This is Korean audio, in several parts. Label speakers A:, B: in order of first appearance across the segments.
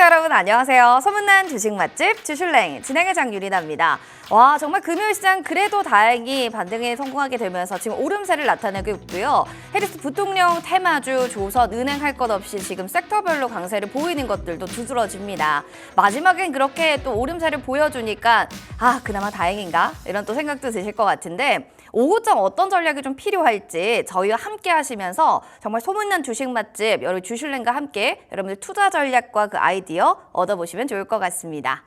A: 여러분 안녕하세요. 소문난 주식 맛집 주슐랭 진행의 장유리나입니다. 와, 정말 금요일 시장 그래도 다행히 반등에 성공하게 되면서 지금 오름세를 나타내고 있고요. 해리스 부통령, 테마주, 조선, 은행 할 것 없이 지금 섹터별로 강세를 보이는 것들도 두드러집니다. 마지막엔 그렇게 또 오름세를 보여주니까 그나마 다행인가? 이런 또 생각도 드실 것 같은데 오후장 어떤 전략이 좀 필요할지 저희와 함께 하시면서 정말 소문난 주식 맛집 여러분 주슐랭과 함께 여러분들 투자 전략과 그 아이디어 얻어보시면 좋을 것 같습니다.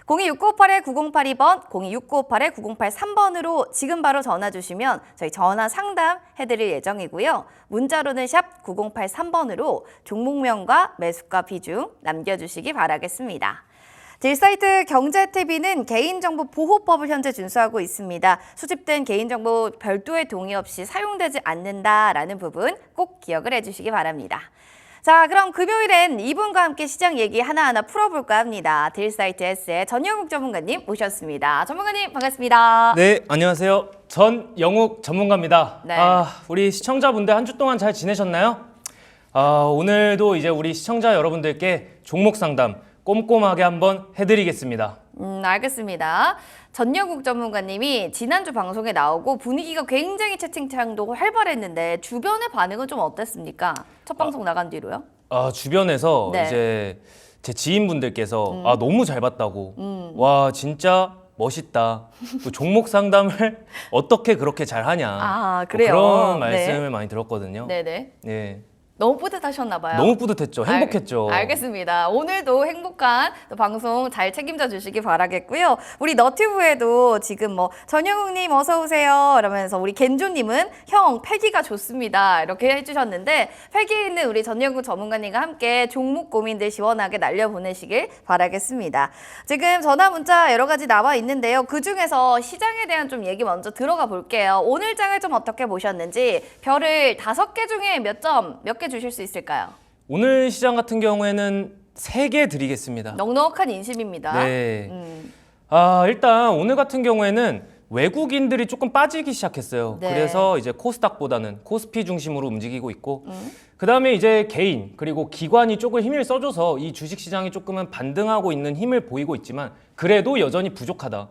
A: 026958-9082번, 026958-9083번으로 지금 바로 전화 주시면 저희 전화 상담 해드릴 예정이고요. 문자로는 샵 9083번으로 종목명과 매수가 비중 남겨주시기 바라겠습니다. 딜사이트 경제TV는 개인정보 보호법을 현재 준수하고 있습니다. 수집된 개인정보 별도의 동의 없이 사용되지 않는다라는 부분 꼭 기억을 해주시기 바랍니다. 자, 그럼 금요일엔 이분과 함께 시장 얘기 하나하나 풀어볼까 합니다. 딜사이트 S의 전영욱 전문가님 모셨습니다. 전문가님 반갑습니다.
B: 네, 안녕하세요. 전영욱 전문가입니다.
A: 네.
B: 우리 시청자분들 한 주 동안 잘 지내셨나요? 오늘도 이제 우리 시청자 여러분들께 종목 상담 꼼꼼하게 한번 해드리겠습니다.
A: 알겠습니다. 전영욱 전문가님이 지난주 방송에 나오고 분위기가 굉장히 채팅창도 활발했는데 주변의 반응은 좀 어땠습니까? 첫 방송 나간 뒤로요?
B: 주변에서
A: 네.
B: 이제 제 지인분들께서 너무 잘 봤다고 와 진짜 멋있다. 또 종목 상담을 어떻게 그렇게 잘하냐.
A: 그래요?
B: 그런 말씀을 많이 들었거든요.
A: 네네.
B: 네.
A: 너무 뿌듯하셨나 봐요.
B: 너무 뿌듯했죠. 행복했죠.
A: 알겠습니다. 오늘도 행복한 방송 잘 책임져 주시기 바라겠고요. 우리 너튜브에도 지금 전영욱님 어서 오세요 이러면서 우리 겐조님은 형 패기가 좋습니다 이렇게 해주셨는데 패기 있는 우리 전영욱 전문가님과 함께 종목 고민들 시원하게 날려보내시길 바라겠습니다. 지금 전화 문자 여러 가지 나와 있는데요. 그중에서 시장에 대한 좀 얘기 먼저 들어가 볼게요. 오늘 장을 좀 어떻게 보셨는지 별을 5개 중에 몇 개 주실 수 있을까요?
B: 오늘 시장 같은 경우에는 3개 드리겠습니다.
A: 넉넉한 인심입니다.
B: 네. 일단 오늘 같은 경우에는 외국인들이 조금 빠지기 시작했어요.
A: 네.
B: 그래서 이제 코스닥보다는 코스피 중심으로 움직이고 있고 그다음에 이제 개인 그리고 기관이 조금 힘을 써줘서 이 주식시장이 조금은 반등하고 있는 힘을 보이고 있지만 그래도 여전히 부족하다.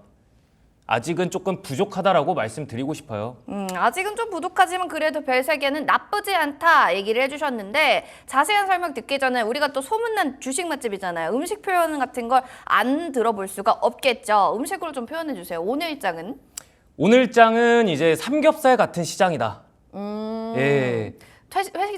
B: 아직은 조금 부족하다라고 말씀드리고 싶어요.
A: 아직은 좀 부족하지만 그래도 별 3개는 나쁘지 않다 얘기를 해주셨는데 자세한 설명 듣기 전에 우리가 또 소문난 주식 맛집이잖아요. 음식 표현 같은 걸 안 들어볼 수가 없겠죠. 음식으로 좀 표현해 주세요. 오늘 장은?
B: 오늘 장은 이제 삼겹살 같은 시장이다. 예.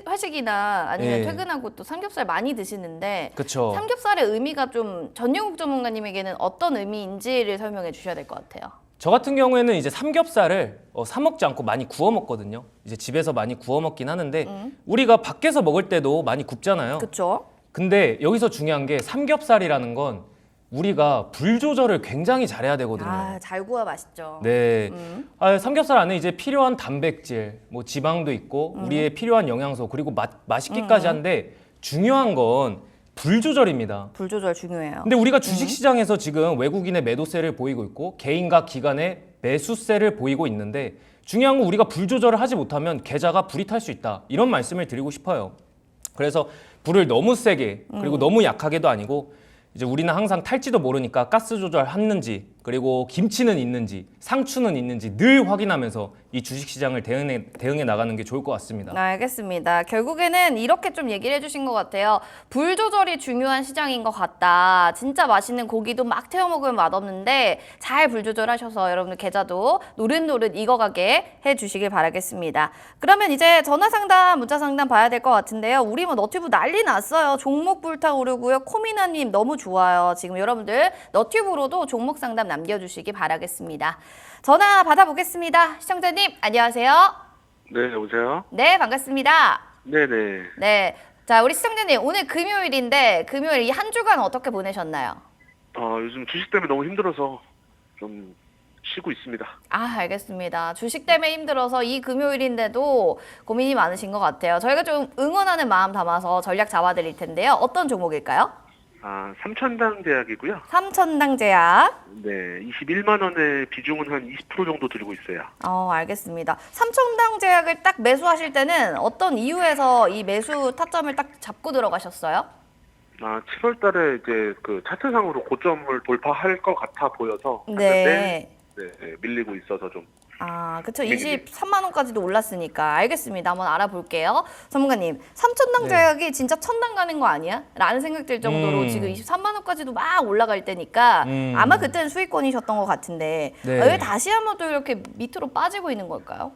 A: 회식이나 아니면
B: 예.
A: 퇴근하고 또 삼겹살 많이 드시는데
B: 그쵸.
A: 삼겹살의 의미가 좀 전영욱 전문가님에게는 어떤 의미인지를 설명해 주셔야 될 것 같아요.
B: 저 같은 경우에는 이제 삼겹살을 사 먹지 않고 많이 구워 먹거든요. 이제 집에서 많이 구워 먹긴 하는데 우리가 밖에서 먹을 때도 많이 굽잖아요.
A: 그렇죠.
B: 근데 여기서 중요한 게 삼겹살이라는 건 우리가 불 조절을 굉장히 잘해야 되거든요.
A: 잘 구워 맛있죠.
B: 네. 삼겹살 안에 이제 필요한 단백질, 지방도 있고 우리의 필요한 영양소 그리고 맛있기까지 한데 중요한 건 불 조절입니다.
A: 불 조절 중요해요.
B: 근데 우리가 주식시장에서 지금 외국인의 매도세를 보이고 있고 개인과 기관의 매수세를 보이고 있는데 중요한 건 우리가 불 조절을 하지 못하면 계좌가 불이 탈 수 있다. 이런 말씀을 드리고 싶어요. 그래서 불을 너무 세게 그리고 너무 약하게도 아니고 이제 우리는 항상 탈지도 모르니까 가스 조절했는지 그리고 김치는 있는지 상추는 있는지 늘 확인하면서 이 주식시장을 대응해 나가는 게 좋을 것 같습니다.
A: 알겠습니다. 결국에는 이렇게 좀 얘기를 해주신 것 같아요. 불 조절이 중요한 시장인 것 같다. 진짜 맛있는 고기도 막 태워 먹으면 맛없는데 잘 불 조절하셔서 여러분들 계좌도 노릇노릇 익어가게 해주시길 바라겠습니다. 그러면 이제 전화 상담, 문자 상담 봐야 될 것 같은데요. 우리 너튜브 난리 났어요. 종목 불타오르고요. 코미나님 너무 좋아요. 지금 여러분들 너튜브로도 종목 상담 남겨주시기 바라겠습니다. 전화 받아보겠습니다. 시청자님 안녕하세요.
C: 네, 여보세요?
A: 네, 반갑습니다.
C: 네네.
A: 네, 자 우리 시청자님 오늘 금요일인데 금요일 이 한 주간 어떻게 보내셨나요?
C: 요즘 주식 때문에 너무 힘들어서 좀 쉬고 있습니다.
A: 알겠습니다. 주식 때문에 힘들어서 이 금요일인데도 고민이 많으신 것 같아요. 저희가 좀 응원하는 마음 담아서 전략 잡아드릴 텐데요. 어떤 종목일까요?
C: 삼천당 제약이고요.
A: 삼천당 제약.
C: 네, 21만 원의 비중은 한 20% 정도 들고 있어요.
A: 알겠습니다. 삼천당 제약을 딱 매수하실 때는 어떤 이유에서 이 매수 타점을 딱 잡고 들어가셨어요?
C: 아, 7월 달에 이제 그 차트상으로 고점을 돌파할 것 같아 보여서
A: 네.
C: 봤는데 네, 밀리고 있어서 좀.
A: 아, 그쵸. 23만 원까지도 올랐으니까. 알겠습니다. 한번 알아볼게요. 전문가님, 3천당
B: 네.
A: 제약이 진짜 천당 가는 거 아니야? 라는 생각 들 정도로 지금 23만 원까지도 막 올라갈 때니까 아마 그때는 수익권이셨던 것 같은데
B: 네.
A: 왜 다시 한번 또 이렇게 밑으로 빠지고 있는 걸까요?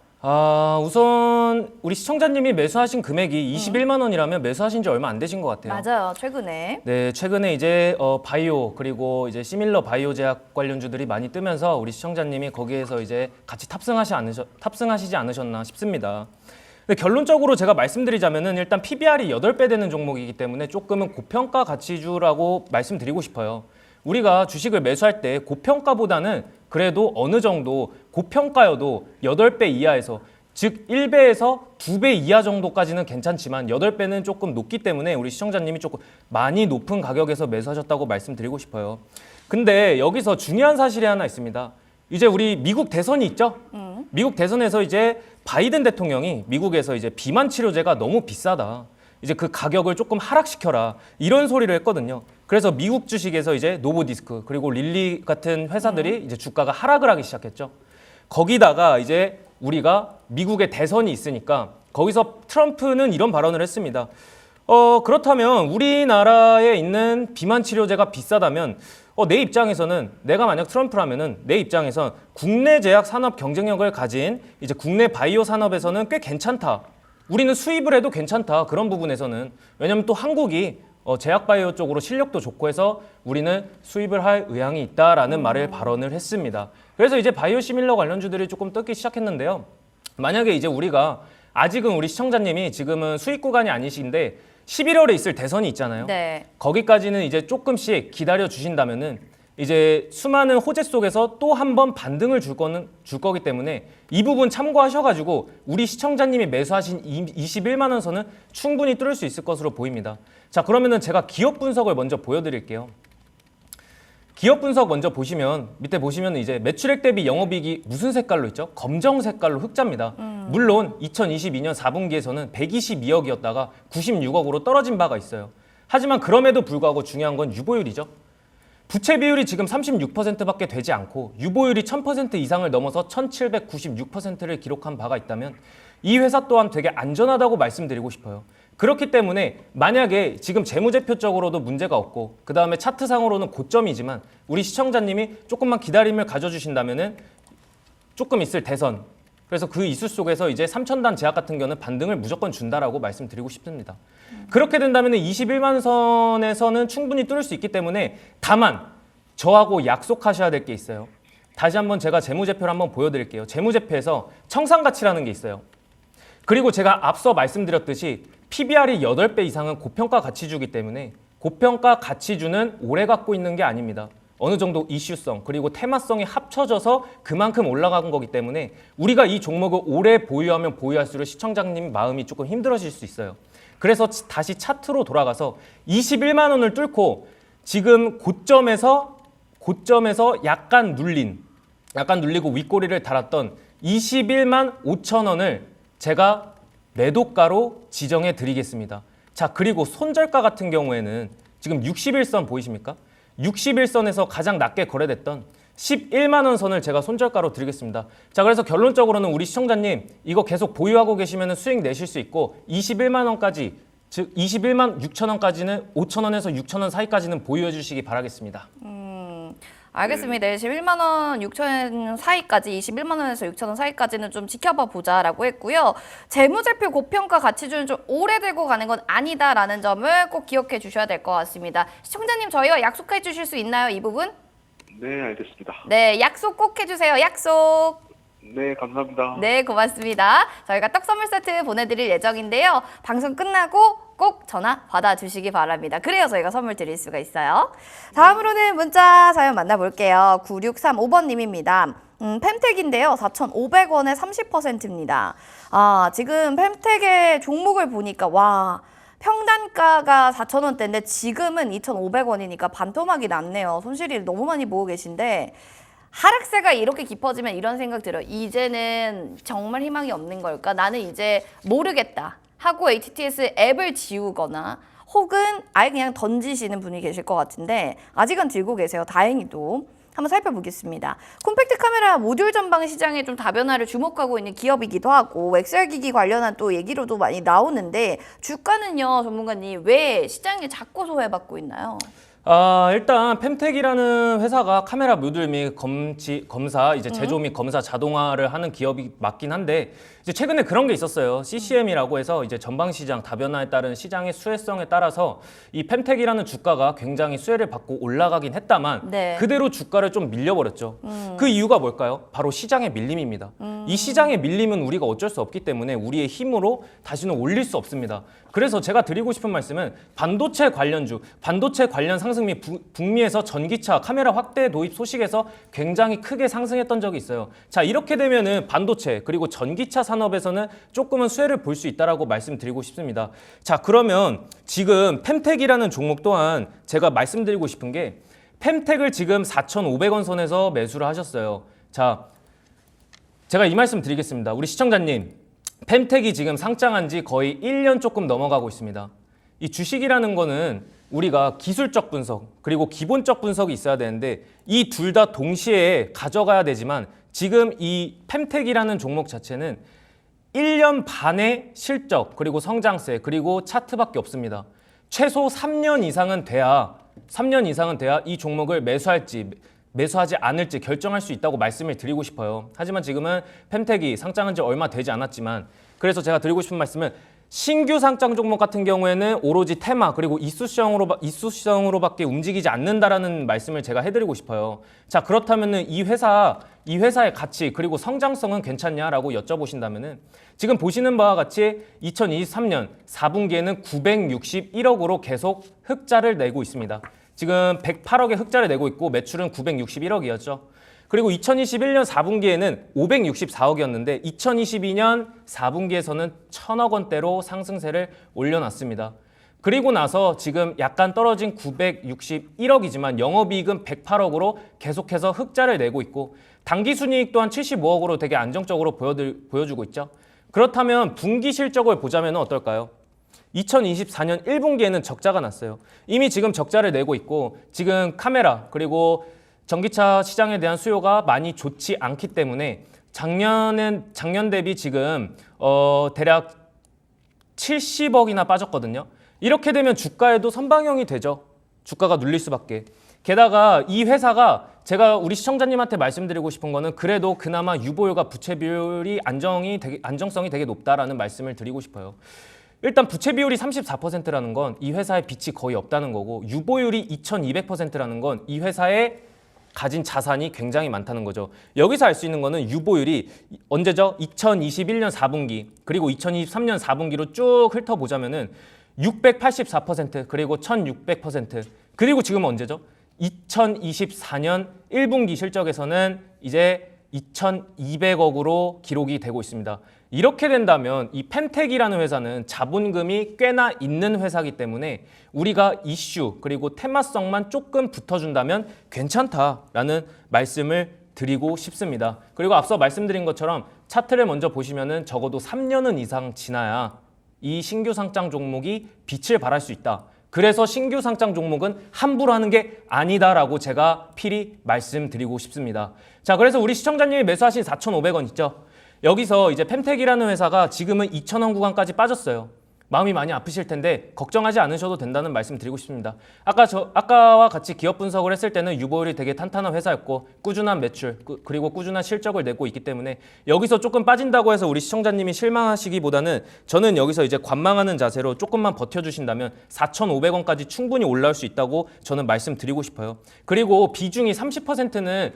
B: 우선 우리 시청자님이 매수하신 금액이 21만 원이라면 매수하신 지 얼마 안 되신 것 같아요.
A: 맞아요. 최근에.
B: 네, 최근에 이제 바이오 그리고 이제 시밀러 바이오 제약 관련주들이 많이 뜨면서 우리 시청자님이 거기에서 이제 같이 탑승하시지 않으셨나 싶습니다. 근데 결론적으로 제가 말씀드리자면은 일단 PBR이 8배 되는 종목이기 때문에 조금은 고평가 가치주라고 말씀드리고 싶어요. 우리가 주식을 매수할 때 고평가보다는 그래도 어느 정도 고평가여도 8배 이하에서 즉 1배에서 2배 이하 정도까지는 괜찮지만 8배는 조금 높기 때문에 우리 시청자님이 조금 많이 높은 가격에서 매수하셨다고 말씀드리고 싶어요. 근데 여기서 중요한 사실이 하나 있습니다. 이제 우리 미국 대선이 있죠? 미국 대선에서 이제 바이든 대통령이 미국에서 이제 비만 치료제가 너무 비싸다. 이제 그 가격을 조금 하락시켜라. 이런 소리를 했거든요. 그래서 미국 주식에서 이제 노보디스크 그리고 릴리 같은 회사들이 이제 주가가 하락을 하기 시작했죠. 거기다가 이제 우리가 미국의 대선이 있으니까 거기서 트럼프는 이런 발언을 했습니다. 그렇다면 우리나라에 있는 비만 치료제가 비싸다면 내 입장에서는 내가 만약 트럼프라면은 내 입장에선 국내 제약 산업 경쟁력을 가진 이제 국내 바이오 산업에서는 꽤 괜찮다. 우리는 수입을 해도 괜찮다. 그런 부분에서는 왜냐하면 또 한국이 제약 바이오 쪽으로 실력도 좋고 해서 우리는 수입을 할 의향이 있다라는 말을 발언을 했습니다. 그래서 이제 바이오 시밀러 관련주들이 조금 뜨기 시작했는데요. 만약에 이제 우리가 아직은 우리 시청자님이 지금은 수익 구간이 아니신데 11월에 있을 대선이 있잖아요.
A: 네.
B: 거기까지는 이제 조금씩 기다려 주신다면은 이제 수많은 호재 속에서 또 한 번 반등을 줄 거기 때문에 이 부분 참고하셔가지고 우리 시청자님이 매수하신 21만 원 선은 충분히 뚫을 수 있을 것으로 보입니다. 자, 그러면은 제가 기업 분석을 먼저 보여드릴게요. 기업 분석 먼저 보시면 밑에 보시면 이제 매출액 대비 영업이익이 무슨 색깔로 있죠? 검정 색깔로 흑자입니다. 물론 2022년 4분기에서는 122억이었다가 96억으로 떨어진 바가 있어요. 하지만 그럼에도 불구하고 중요한 건 유보율이죠. 부채 비율이 지금 36%밖에 되지 않고 유보율이 1000% 이상을 넘어서 1796%를 기록한 바가 있다면 이 회사 또한 되게 안전하다고 말씀드리고 싶어요. 그렇기 때문에 만약에 지금 재무제표적으로도 문제가 없고 그 다음에 차트상으로는 고점이지만 우리 시청자님이 조금만 기다림을 가져주신다면은 조금 있을 대선 그래서 그 이슈 속에서 이제 3,000단 제약 같은 경우는 반등을 무조건 준다라고 말씀드리고 싶습니다. 그렇게 된다면 21만 선에서는 충분히 뚫을 수 있기 때문에 다만 저하고 약속하셔야 될 게 있어요. 다시 한번 제가 재무제표를 한번 보여드릴게요. 재무제표에서 청산가치라는 게 있어요. 그리고 제가 앞서 말씀드렸듯이 PBR이 8배 이상은 고평가 가치주기 때문에 고평가 가치주는 오래 갖고 있는 게 아닙니다. 어느 정도 이슈성 그리고 테마성이 합쳐져서 그만큼 올라간 거기 때문에 우리가 이 종목을 오래 보유하면 보유할수록 시청자님 마음이 조금 힘들어질 수 있어요. 그래서 다시 차트로 돌아가서 21만 원을 뚫고 지금 고점에서 약간 눌리고 윗꼬리를 달았던 21만 5천 원을 제가 매도가로 지정해 드리겠습니다. 자, 그리고 손절가 같은 경우에는 지금 61선 보이십니까? 61선에서 가장 낮게 거래됐던 11만 원 선을 제가 손절가로 드리겠습니다. 자, 그래서 결론적으로는 우리 시청자님 이거 계속 보유하고 계시면 수익 내실 수 있고 21만 원까지 즉 21만 6천 원까지는 5천 원에서 6천 원 사이까지는 보유해 주시기 바라겠습니다.
A: 알겠습니다. 11만 원, 6천 원 사이까지, 21만 원에서 6천 원 사이까지는 좀 지켜봐 보자라고 했고요. 재무제표 고평가 가치주는 좀 오래되고 가는 건 아니다라는 점을 꼭 기억해 주셔야 될 것 같습니다. 시청자님 저희와 약속해 주실 수 있나요, 이 부분?
C: 네, 알겠습니다.
A: 네, 약속 꼭 해주세요. 약속.
C: 네, 감사합니다.
A: 네, 고맙습니다. 저희가 떡 선물 세트 보내드릴 예정인데요. 방송 끝나고 꼭 전화 받아주시기 바랍니다. 그래야 저희가 선물 드릴 수가 있어요. 다음으로는 문자 사연 만나볼게요. 9635번님입니다. 펜텍인데요. 4,500원에 30%입니다. 지금 펜텍의 종목을 보니까 와, 평단가가 4,000원대인데 지금은 2,500원이니까 반토막이 났네요. 손실이 너무 많이 보고 계신데 하락세가 이렇게 깊어지면 이런 생각 들어요. 이제는 정말 희망이 없는 걸까? 나는 이제 모르겠다 하고 HTS 앱을 지우거나 혹은 아예 그냥 던지시는 분이 계실 것 같은데 아직은 들고 계세요. 다행히도. 한번 살펴보겠습니다. 콤팩트 카메라 모듈 전방 시장에 좀 다변화를 주목하고 있는 기업이기도 하고 XR 기기 관련한 또 얘기로도 많이 나오는데 주가는요, 전문가님 왜 시장에 자꾸 소외받고 있나요?
B: 일단 펜텍이라는 회사가 카메라 모듈 및 검사, 이제 제조 및 검사 자동화를 하는 기업이 맞긴 한데 이제 최근에 그런 게 있었어요. CCM이라고 해서 이제 전방 시장 다변화에 따른 시장의 수혜성에 따라서 이 펜텍이라는 주가가 굉장히 수혜를 받고 올라가긴 했다만
A: 네.
B: 그대로 주가를 좀 밀려버렸죠. 그 이유가 뭘까요? 바로 시장의 밀림입니다. 이 시장의 밀림은 우리가 어쩔 수 없기 때문에 우리의 힘으로 다시는 올릴 수 없습니다. 그래서 제가 드리고 싶은 말씀은 반도체 관련주, 반도체 관련 상승 및 북미에서 전기차 카메라 확대 도입 소식에서 굉장히 크게 상승했던 적이 있어요. 자, 이렇게 되면은 반도체 그리고 전기차 산업에서는 조금은 수혜를 볼 수 있다라고 말씀드리고 싶습니다. 자, 그러면 지금 펜텍이라는 종목 또한 제가 말씀드리고 싶은 게 펜텍을 지금 4,500원 선에서 매수를 하셨어요. 자, 제가 이 말씀 드리겠습니다. 우리 시청자님, 펜텍이 지금 상장한 지 거의 1년 조금 넘어가고 있습니다. 이 주식이라는 거는 우리가 기술적 분석 그리고 기본적 분석이 있어야 되는데 이 둘 다 동시에 가져가야 되지만 지금 이 펜텍이라는 종목 자체는 1년 반의 실적 그리고 성장세 그리고 차트밖에 없습니다. 최소 3년 이상은 돼야 이 종목을 매수하지 않을지 결정할 수 있다고 말씀을 드리고 싶어요. 하지만 지금은 펜텍이 상장한 지 얼마 되지 않았지만 그래서 제가 드리고 싶은 말씀은 신규 상장 종목 같은 경우에는 오로지 테마 그리고 이슈성으로밖에 움직이지 않는다라는 말씀을 제가 해드리고 싶어요. 자, 그렇다면은 이 회사의 가치 그리고 성장성은 괜찮냐라고 여쭤보신다면은 지금 보시는 바와 같이 2023년 4분기에는 961억으로 계속 흑자를 내고 있습니다. 지금 108억의 흑자를 내고 있고 매출은 961억이었죠. 그리고 2021년 4분기에는 564억이었는데 2022년 4분기에서는 1,000억 원대로 상승세를 올려놨습니다. 그리고 나서 지금 약간 떨어진 961억이지만 영업이익은 108억으로 계속해서 흑자를 내고 있고 당기순이익 또한 75억으로 되게 안정적으로 보여주고 있죠. 그렇다면 분기 실적을 보자면 어떨까요? 2024년 1분기에는 적자가 났어요. 이미 지금 적자를 내고 있고 지금 카메라 그리고 전기차 시장에 대한 수요가 많이 좋지 않기 때문에 작년 대비 지금 대략 70억이나 빠졌거든요. 이렇게 되면 주가에도 선방형이 되죠. 주가가 눌릴 수밖에. 게다가 이 회사가 제가 우리 시청자님한테 말씀드리고 싶은 거는 그래도 그나마 유보율과 부채 비율이 안정성이 되게 높다라는 말씀을 드리고 싶어요. 일단 부채 비율이 34%라는 건 이 회사의 빚이 거의 없다는 거고 유보율이 2200%라는 건 이 회사의 가진 자산이 굉장히 많다는 거죠. 여기서 알 수 있는 거는 유보율이 언제죠? 2021년 4분기 그리고 2023년 4분기로 쭉 훑어보자면은 684% 그리고 1600% 그리고 지금은 언제죠? 2024년 1분기 실적에서는 이제 2200억으로 기록이 되고 있습니다. 이렇게 된다면 이 펜텍이라는 회사는 자본금이 꽤나 있는 회사이기 때문에 우리가 이슈 그리고 테마성만 조금 붙어준다면 괜찮다라는 말씀을 드리고 싶습니다. 그리고 앞서 말씀드린 것처럼 차트를 먼저 보시면은 적어도 3년은 이상 지나야 이 신규 상장 종목이 빛을 발할 수 있다. 그래서 신규 상장 종목은 함부로 하는 게 아니다라고 제가 필히 말씀드리고 싶습니다. 자, 그래서 우리 시청자님이 매수하신 4,500원 있죠? 여기서 이제 펜텍이라는 회사가 지금은 2,000원 구간까지 빠졌어요. 마음이 많이 아프실 텐데 걱정하지 않으셔도 된다는 말씀 드리고 싶습니다. 아까와 같이 기업 분석을 했을 때는 유보율이 되게 탄탄한 회사였고 꾸준한 매출 그리고 꾸준한 실적을 내고 있기 때문에 여기서 조금 빠진다고 해서 우리 시청자님이 실망하시기보다는 저는 여기서 이제 관망하는 자세로 조금만 버텨주신다면 4,500원까지 충분히 올라올 수 있다고 저는 말씀드리고 싶어요. 그리고 비중이 30%는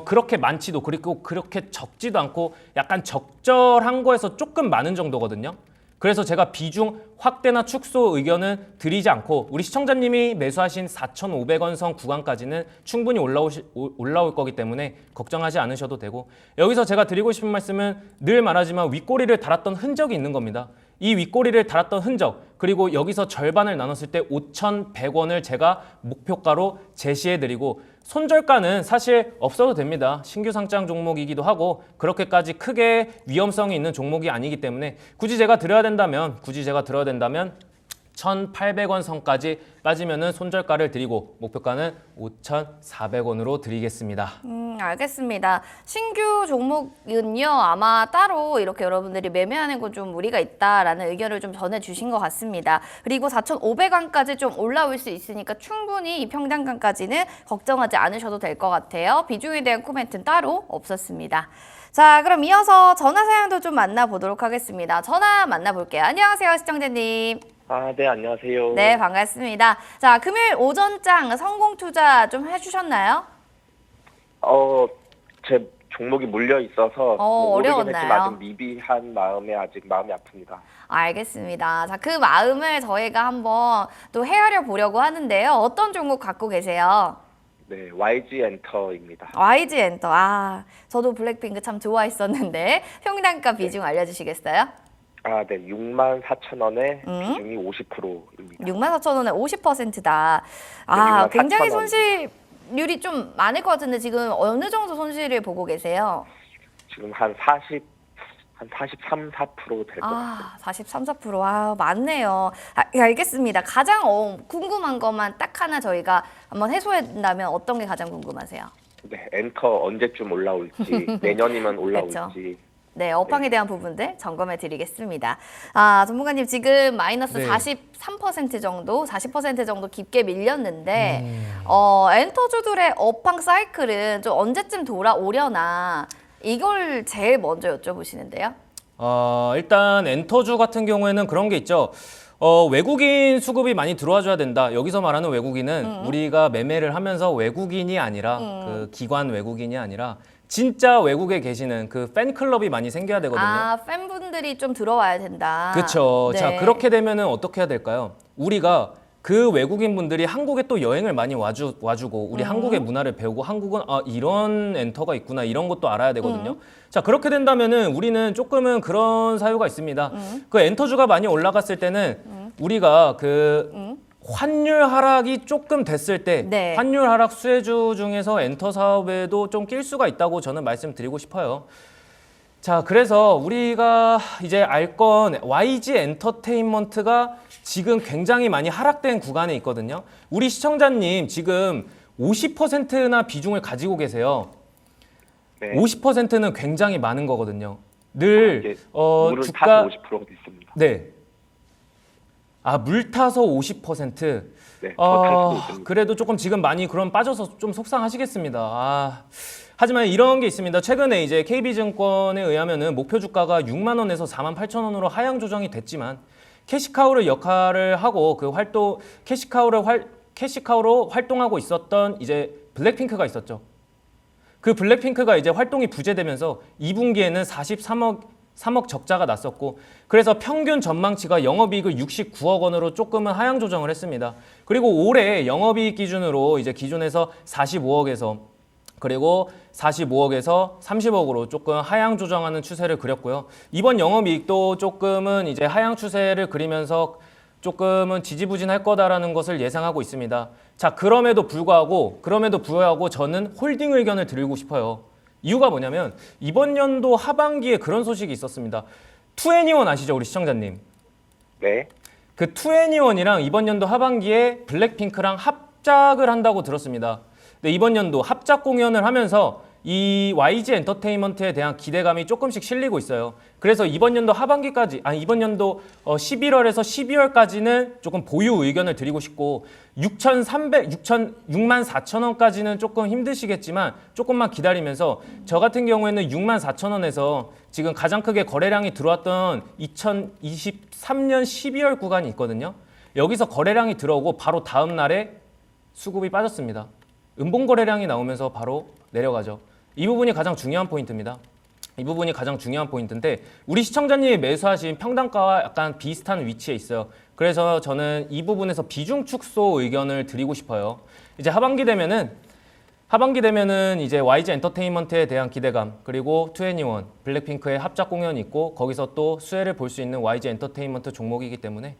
B: 그렇게 많지도 그리고 그렇게 적지도 않고 약간 적절한 거에서 조금 많은 정도거든요. 그래서 제가 비중 확대나 축소 의견은 드리지 않고 우리 시청자님이 매수하신 4,500원 선 구간까지는 충분히 올라올 거기 때문에 걱정하지 않으셔도 되고 여기서 제가 드리고 싶은 말씀은 늘 말하지만 윗꼬리를 달았던 흔적이 있는 겁니다. 이 윗꼬리를 달았던 흔적 그리고 여기서 절반을 나눴을 때 5,100원을 제가 목표가로 제시해드리고 손절가는 사실 없어도 됩니다. 신규 상장 종목이기도 하고 그렇게까지 크게 위험성이 있는 종목이 아니기 때문에 굳이 제가 들어야 된다면 5,800원 선까지 빠지면은 손절가를 드리고 목표가는 5,400원으로 드리겠습니다.
A: 알겠습니다. 신규 종목은요, 아마 따로 이렇게 여러분들이 매매하는 건 좀 무리가 있다라는 의견을 좀 전해주신 것 같습니다. 그리고 4,500원까지 좀 올라올 수 있으니까 충분히 이 평단가까지는 걱정하지 않으셔도 될 것 같아요. 비중에 대한 코멘트는 따로 없었습니다. 자, 그럼 이어서 전화 사연도 좀 만나보도록 하겠습니다. 전화 만나볼게요. 안녕하세요, 시청자님.
D: 네, 안녕하세요.
A: 네, 반갑습니다. 자, 금요일 오전장 성공 투자 좀 해주셨나요?
D: 제 종목이 물려 있어서 모르긴
A: 어려웠나요?
D: 했지만 아직 미비한 마음에 아직 마음이 아픕니다.
A: 알겠습니다. 자, 그 마음을 저희가 한번 또 헤아려 보려고 하는데요. 어떤 종목 갖고 계세요?
D: 네, YG 엔터입니다.
A: YG 엔터. 아, 저도 블랙핑크 참 좋아했었는데 평단가 비중 알려주시겠어요?
D: 네, 64,000원에 비중이 50%입니다.
A: 64,000원에 50%다.
D: 네,
A: 굉장히
D: 64,000원.
A: 손실률이 좀 많을 것 같은데 지금 어느 정도 손실을 보고 계세요?
D: 지금 한 43, 4% 될 것 같아요.
A: 43, 4%. 많네요. 알겠습니다. 가장 궁금한 것만 딱 하나 저희가 한번 해소한다면 어떤 게 가장 궁금하세요?
D: 네, 엔터 언제쯤 올라올지, 내년이면 올라올지.
A: 그렇죠. 네, 업황에 대한 부분들 점검해 드리겠습니다. 전문가님 지금 마이너스
B: 네.
A: 43% 정도, 40% 정도 깊게 밀렸는데 엔터주들의 업황 사이클은 좀 언제쯤 돌아오려나 이걸 제일 먼저 여쭤보시는데요.
B: 일단 엔터주 같은 경우에는 그런 게 있죠. 외국인 수급이 많이 들어와줘야 된다. 여기서 말하는 외국인은 우리가 매매를 하면서 외국인이 아니라 그 기관 외국인이 아니라 진짜 외국에 계시는 그 팬클럽이 많이 생겨야 되거든요.
A: 팬분들이 좀 들어와야 된다.
B: 그렇죠.
A: 네.
B: 자, 그렇게 되면은 어떻게 해야 될까요? 우리가 그 외국인 분들이 한국에 또 여행을 많이 와주고 우리 한국의 문화를 배우고 한국은 이런 엔터가 있구나 이런 것도 알아야 되거든요. 자, 그렇게 된다면은 우리는 조금은 그런 사유가 있습니다. 그 엔터주가 많이 올라갔을 때는 우리가 그 환율 하락이 조금 됐을 때
A: 네.
B: 환율 하락 수혜주 중에서 엔터 사업에도 좀 낄 수가 있다고 저는 말씀드리고 싶어요. 자, 그래서 우리가 이제 알 건 YG 엔터테인먼트가 지금 굉장히 많이 하락된 구간에 있거든요. 우리 시청자님 지금 50%나 비중을 가지고 계세요.
D: 네.
B: 50%는 굉장히 많은 거거든요. 늘
D: 이게 물을 타서 50%가 있습니다.
B: 네. 물 타서 50%.
D: 네, 더 탈 수도 있습니다.
B: 그래도 조금 지금 많이 그럼 빠져서 좀 속상하시겠습니다. 하지만 이런 게 있습니다. 최근에 이제 KB증권에 의하면은 목표 주가가 6만 원에서 4만 8천 원으로 하향 조정이 됐지만 캐시카우를 역할을 하고 그 캐시카우로 활동하고 있었던 이제 블랙핑크가 있었죠. 그 블랙핑크가 이제 활동이 부재되면서 2분기에는 3억 적자가 났었고 그래서 평균 전망치가 영업이익을 69억 원으로 조금은 하향 조정을 했습니다. 그리고 올해 영업이익 기준으로 이제 기존에서 45억에서 그리고 45억에서 30억으로 조금 하향 조정하는 추세를 그렸고요. 이번 영업이익도 조금은 이제 하향 추세를 그리면서 조금은 지지부진할 거다라는 것을 예상하고 있습니다. 자, 그럼에도 불구하고 저는 홀딩 의견을 드리고 싶어요. 이유가 뭐냐면 이번 연도 하반기에 그런 소식이 있었습니다. 투애니원 아시죠, 우리 시청자님?
D: 네.
B: 그 투애니원이랑 이번 연도 하반기에 블랙핑크랑 합작을 한다고 들었습니다. 근데 이번 연도 합작 공연을 하면서 이 YG 엔터테인먼트에 대한 기대감이 조금씩 실리고 있어요. 그래서 이번 연도 하반기까지, 이번 연도 11월에서 12월까지는 조금 보유 의견을 드리고 싶고 6만 4천 원까지는 조금 힘드시겠지만 조금만 기다리면서 저 같은 경우에는 6만 4천 원에서 지금 가장 크게 거래량이 들어왔던 2023년 12월 구간이 있거든요. 여기서 거래량이 들어오고 바로 다음 날에 수급이 빠졌습니다. 음봉 거래량이 나오면서 바로 내려가죠. 이 부분이 가장 중요한 포인트입니다. 이 부분이 가장 중요한 포인트인데 우리 시청자님이 매수하신 평단가와 약간 비슷한 위치에 있어요. 그래서 저는 이 부분에서 비중 축소 의견을 드리고 싶어요. 이제 하반기 되면은 이제 YG 엔터테인먼트에 대한 기대감 그리고 투애니원, 블랙핑크의 합작 공연이 있고 거기서 또 수혜를 볼 수 있는 YG 엔터테인먼트 종목이기 때문에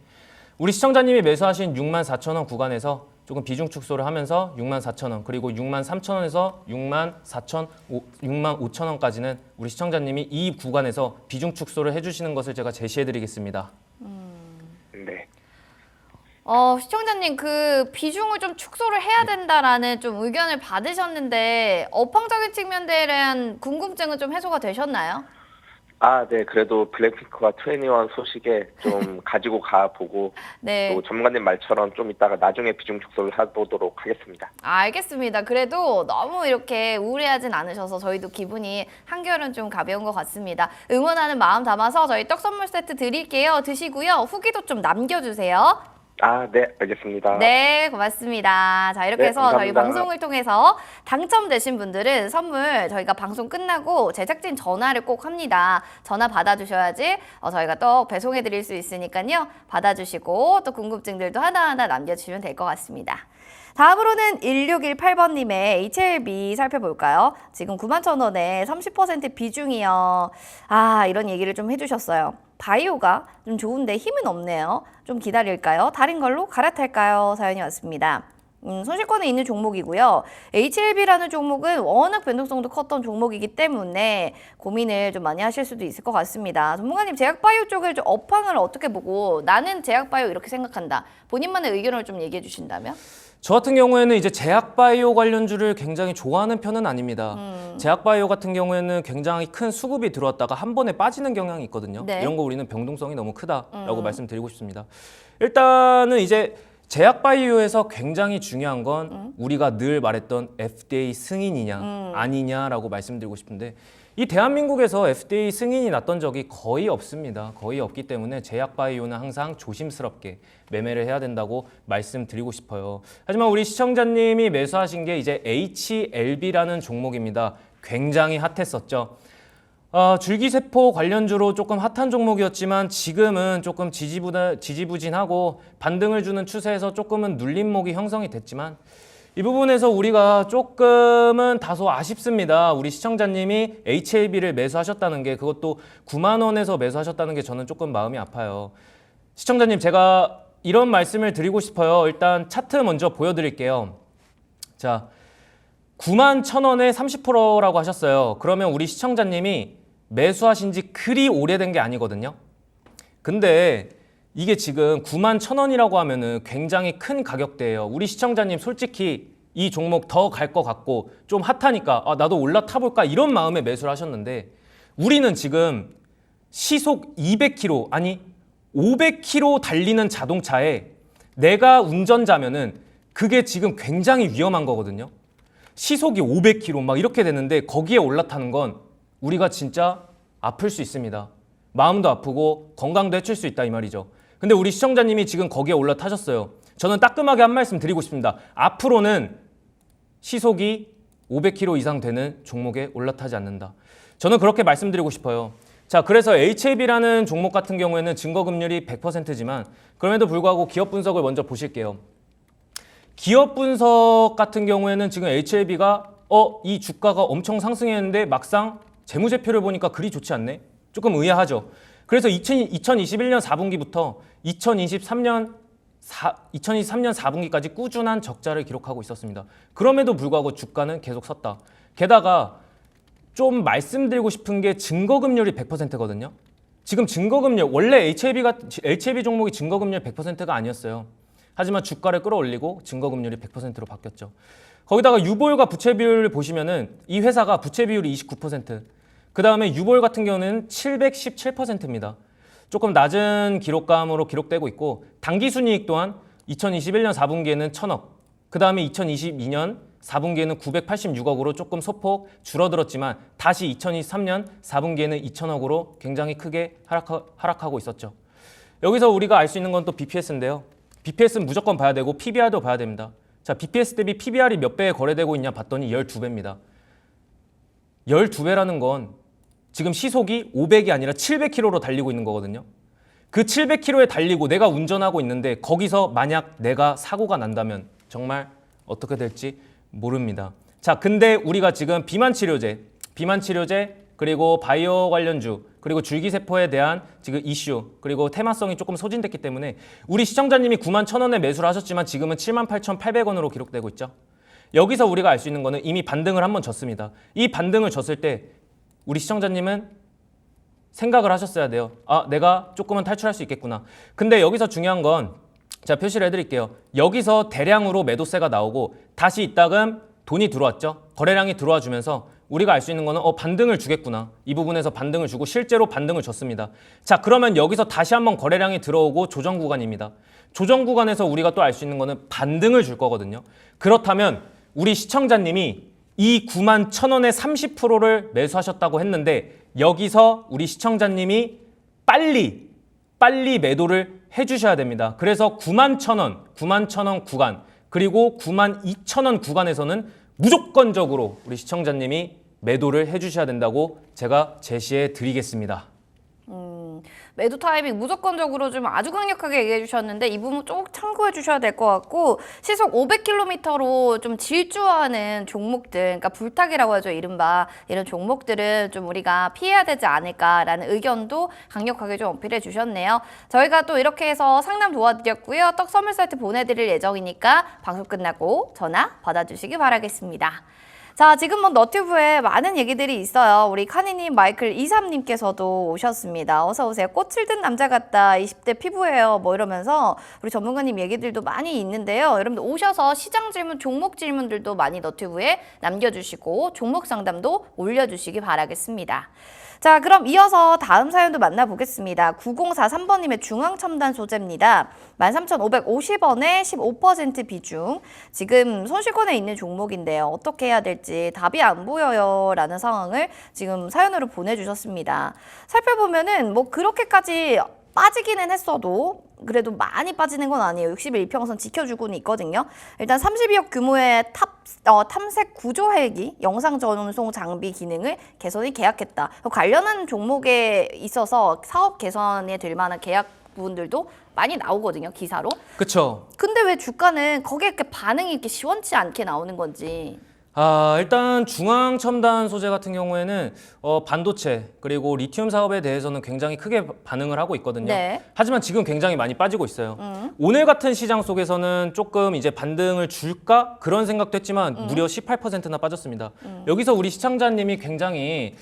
B: 우리 시청자님이 매수하신 6만 4천 원 구간에서 조금 비중 축소를 하면서 6만 4천 원 그리고 6만 3천 원에서 6만 5천 원까지는 우리 시청자님이 이 구간에서 비중 축소를 해주시는 것을 제가 제시해드리겠습니다.
D: 네.
A: 시청자님 그 비중을 좀 축소를 해야 된다라는 좀 의견을 받으셨는데 업황적인 측면에 대한 궁금증은 좀 해소가 되셨나요?
D: 네. 그래도 블랙핑크와 21 소식에 좀 가지고 가보고
A: 네.
D: 또 전문가님 말처럼 좀 이따가 나중에 비중 축소를 해보도록 하겠습니다.
A: 알겠습니다. 그래도 너무 이렇게 우울해하진 않으셔서 저희도 기분이 한결은 좀 가벼운 것 같습니다. 응원하는 마음 담아서 저희 떡 선물 세트 드릴게요. 드시고요. 후기도 좀 남겨주세요.
D: 네. 알겠습니다.
A: 네, 고맙습니다. 자, 이렇게
D: 네,
A: 해서 저희
D: 감사합니다.
A: 방송을 통해서 당첨되신 분들은 선물 저희가 방송 끝나고 제작진 전화를 꼭 합니다. 전화 받아주셔야지 저희가 또 배송해 드릴 수 있으니까요. 받아주시고 또 궁금증들도 하나하나 남겨주시면 될 것 같습니다. 다음으로는 1618번님의 HLB 살펴볼까요? 지금 91,000원에 30% 비중이요. 이런 얘기를 좀 해주셨어요. 바이오가 좀 좋은데 힘은 없네요. 좀 기다릴까요? 다른 걸로 갈아탈까요? 사연이 왔습니다. 손실권에 있는 종목이고요. HLB라는 종목은 워낙 변동성도 컸던 종목이기 때문에 고민을 좀 많이 하실 수도 있을 것 같습니다. 전문가님, 제약바이오 쪽을 좀 업황을 어떻게 보고 나는 제약바이오 이렇게 생각한다. 본인만의 의견을 좀 얘기해 주신다면?
B: 저 같은 경우에는 이제 제약바이오 관련주를 굉장히 좋아하는 편은 아닙니다. 제약바이오 같은 경우에는 굉장히 큰 수급이 들어왔다가 한 번에 빠지는 경향이 있거든요.
A: 네.
B: 이런 거 우리는 병동성이 너무 크다라고 말씀드리고 싶습니다. 일단은 이제 제약바이오에서 굉장히 중요한 건 우리가 늘 말했던 FDA 승인이냐 아니냐라고 말씀드리고 싶은데 이 대한민국에서 FDA 승인이 났던 적이 거의 없습니다. 거의 없기 때문에 제약바이오는 항상 조심스럽게 매매를 해야 된다고 말씀드리고 싶어요. 하지만 우리 시청자님이 매수하신 게 이제 HLB라는 종목입니다. 굉장히 핫했었죠. 줄기세포 관련주로 조금 핫한 종목이었지만 지금은 조금 지지부진하고 반등을 주는 추세에서 조금은 눌림목이 형성이 됐지만 이 부분에서 우리가 조금은 다소 아쉽습니다. 우리 시청자님이 HLB를 매수하셨다는 게 그것도 9만 원에서 매수하셨다는 게 저는 조금 마음이 아파요. 시청자님 제가 이런 말씀을 드리고 싶어요. 일단 차트 먼저 보여드릴게요. 자, 9만 1,000원에 30%라고 하셨어요. 그러면 우리 시청자님이 매수하신 지 그리 오래된 게 아니거든요. 근데 이게 지금 9만 1,000원이라고 하면은 굉장히 큰 가격대예요. 우리 시청자님 솔직히 이 종목 더 갈 것 같고 좀 핫하니까 나도 올라타볼까 이런 마음에 매수를 하셨는데 우리는 지금 시속 200km 아니 500km 달리는 자동차에 내가 운전자면은 그게 지금 굉장히 위험한 거거든요. 시속이 500km 막 이렇게 되는데 거기에 올라타는 건 우리가 진짜 아플 수 있습니다. 마음도 아프고 건강도 해칠 수 있다 이 말이죠. 근데 우리 시청자님이 지금 거기에 올라타셨어요. 저는 따끔하게 한 말씀 드리고 싶습니다. 앞으로는 시속이 500km 이상 되는 종목에 올라타지 않는다. 저는 그렇게 말씀드리고 싶어요. 자, 그래서 HLB라는 종목 같은 경우에는 증거금률이 100%지만 그럼에도 불구하고 기업 분석을 먼저 보실게요. 기업 분석 같은 경우에는 지금 HLB가 이 주가가 엄청 상승했는데 막상 재무제표를 보니까 그리 좋지 않네? 조금 의아하죠. 그래서 2021년 4분기부터 2023년 4분기까지 꾸준한 적자를 기록하고 있었습니다. 그럼에도 불구하고 주가는 계속 섰다. 게다가 좀 말씀드리고 싶은 게 증거금률이 100%거든요. 지금 증거금률, 원래 HLB 종목이 증거금률 100%가 아니었어요. 하지만 주가를 끌어올리고 증거금률이 100%로 바뀌었죠. 거기다가 유보율과 부채 비율을 보시면은 이 회사가 부채 비율이 29%, 그 다음에 유보율 같은 경우는 717%입니다. 조금 낮은 기록감으로 기록되고 있고 당기순이익 또한 2021년 4분기에는 1,000억, 그 다음에 2022년 4분기에는 986억으로 조금 소폭 줄어들었지만 다시 2023년 4분기에는 2,000억으로 굉장히 크게 하락하고 있었죠. 여기서 우리가 알 수 있는 건 또 BPS인데요. BPS는 무조건 봐야 되고 PBR도 봐야 됩니다. 자, BPS 대비 PBR이 몇 배에 거래되고 있냐 봤더니 12배입니다. 12배라는 건 지금 시속이 500이 아니라 700km로 달리고 있는 거거든요. 그 700km에 달리고 내가 운전하고 있는데 거기서 만약 내가 사고가 난다면 정말 어떻게 될지 모릅니다. 자, 근데 우리가 지금 비만 치료제 그리고 바이오 관련주 그리고 줄기세포에 대한 지금 이슈 그리고 테마성이 조금 소진됐기 때문에 우리 시청자님이 9만 1,000원에 매수를 하셨지만 지금은 78,800원으로 기록되고 있죠. 여기서 우리가 알 수 있는 거는 이미 반등을 한번 줬습니다. 이 반등을 줬을 때 우리 시청자님은 생각을 하셨어야 돼요. 내가 조금은 탈출할 수 있겠구나. 근데 여기서 중요한 건 자, 표시를 해드릴게요. 여기서 대량으로 매도세가 나오고 다시 이따금 돈이 들어왔죠. 거래량이 들어와 주면서 우리가 알 수 있는 거는 반등을 주겠구나. 이 부분에서 반등을 주고 실제로 반등을 줬습니다. 자, 그러면 여기서 다시 한번 거래량이 들어오고 조정 구간입니다. 조정 구간에서 우리가 또 알 수 있는 거는 반등을 줄 거거든요. 그렇다면 우리 시청자님이 이 91,000원에 30%를 매수하셨다고 했는데 여기서 우리 시청자님이 빨리 매도를 해주셔야 됩니다. 그래서 91,000원 구간 그리고 92,000원 구간에서는 무조건적으로 우리 시청자님이 매도를 해주셔야 된다고 제가 제시해 드리겠습니다.
A: 매도 타이밍 무조건적으로 좀 아주 강력하게 얘기해 주셨는데 이 부분 좀 참고해 주셔야 될 것 같고 시속 500km로 좀 질주하는 종목들, 그러니까 불탁이라고 하죠, 이른바. 이런 종목들은 좀 우리가 피해야 되지 않을까라는 의견도 강력하게 좀 어필해 주셨네요. 저희가 또 이렇게 해서 상담 도와드렸고요. 떡 선물 세트 보내드릴 예정이니까 방송 끝나고 전화 받아주시기 바라겠습니다. 자, 지금 뭐 너튜브에 많은 얘기들이 있어요. 우리 카니님, 마이클 23님께서도 오셨습니다. 어서 오세요. 꽃을 든 남자 같다. 20대 피부예요. 뭐 이러면서 우리 전문가님 얘기들도 많이 있는데요. 여러분들 오셔서 시장 질문, 종목 질문들도 많이 너튜브에 남겨주시고 종목 상담도 올려주시기 바라겠습니다. 자, 그럼 이어서 다음 사연도 만나보겠습니다. 9043번님의 중앙첨단 소재입니다. 13,550원에 15% 비중. 지금 손실권에 있는 종목인데요. 어떻게 해야 될지 답이 안 보여요. 라는 상황을 지금 사연으로 보내주셨습니다. 살펴보면은 뭐 그렇게까지 빠지기는 했어도 그래도 많이 빠지는 건 아니에요. 60일 이평선 지켜주고는 있거든요. 일단 32억 규모의 탐색 구조 헬기 영상 전송 장비 기능을 개선이 계약했다. 관련한 종목에 있어서 사업 개선에 될 만한 계약 부분들도 많이 나오거든요, 기사로.
B: 그쵸?
A: 근데 왜 주가는 거기에 이렇게 반응이 이렇게 시원치 않게 나오는 건지.
B: 일단 중앙첨단 소재 같은 경우에는 반도체 그리고 리튬 사업에 대해서는 굉장히 크게 반응을 하고 있거든요.
A: 네.
B: 하지만 지금 굉장히 많이 빠지고 있어요. 오늘 같은 시장 속에서는 조금 이제 반등을 줄까 그런 생각도 했지만 무려 18%나 빠졌습니다. 여기서 우리 시청자님이 굉장히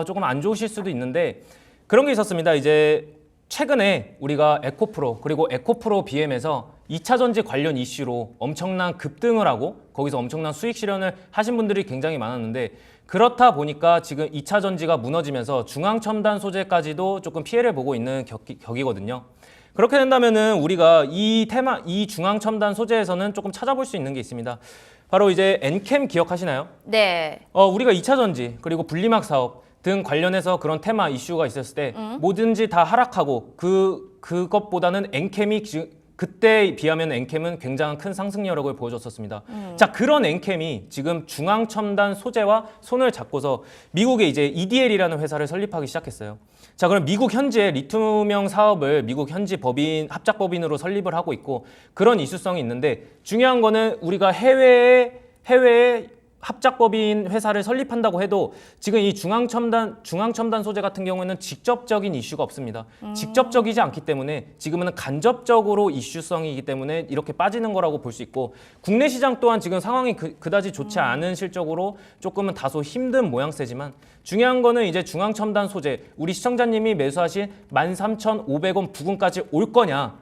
B: 조금 안 좋으실 수도 있는데 그런 게 있었습니다. 이제 최근에 우리가 에코프로 그리고 에코프로 BM에서 2차 전지 관련 이슈로 엄청난 급등을 하고 거기서 엄청난 수익 실현을 하신 분들이 굉장히 많았는데 그렇다 보니까 지금 2차 전지가 무너지면서 중앙첨단 소재까지도 조금 피해를 보고 있는 격이거든요. 그렇게 된다면은 우리가 이 중앙첨단 소재에서는 조금 찾아볼 수 있는 게 있습니다. 바로 이제 엔캠 기억하시나요?
A: 네.
B: 우리가 2차 전지 그리고 분리막 사업 등 관련해서 그런 테마 이슈가 있었을 때 뭐든지 다 하락하고 그것보다는 엔캠이 그때에 비하면 엔캠은 굉장한 큰 상승 여력을 보여줬었습니다. 자, 그런 엔캠이 지금 중앙첨단 소재와 손을 잡고서 미국의 이제 EDL이라는 회사를 설립하기 시작했어요. 자, 그럼 미국 현지의 리튬형 사업을 미국 현지 합작법인으로 설립을 하고 있고 그런 이슈성이 있는데 중요한 거는 우리가 해외에 합작법인 회사를 설립한다고 해도 지금 이 중앙첨단 소재 같은 경우에는 직접적인 이슈가 없습니다. 직접적이지 않기 때문에 지금은 간접적으로 이슈성이기 때문에 이렇게 빠지는 거라고 볼 수 있고 국내 시장 또한 지금 상황이 그다지 좋지 않은 실적으로 조금은 다소 힘든 모양새지만 중요한 거는 이제 중앙첨단 소재 우리 시청자님이 매수하신 13,500원 부근까지 올 거냐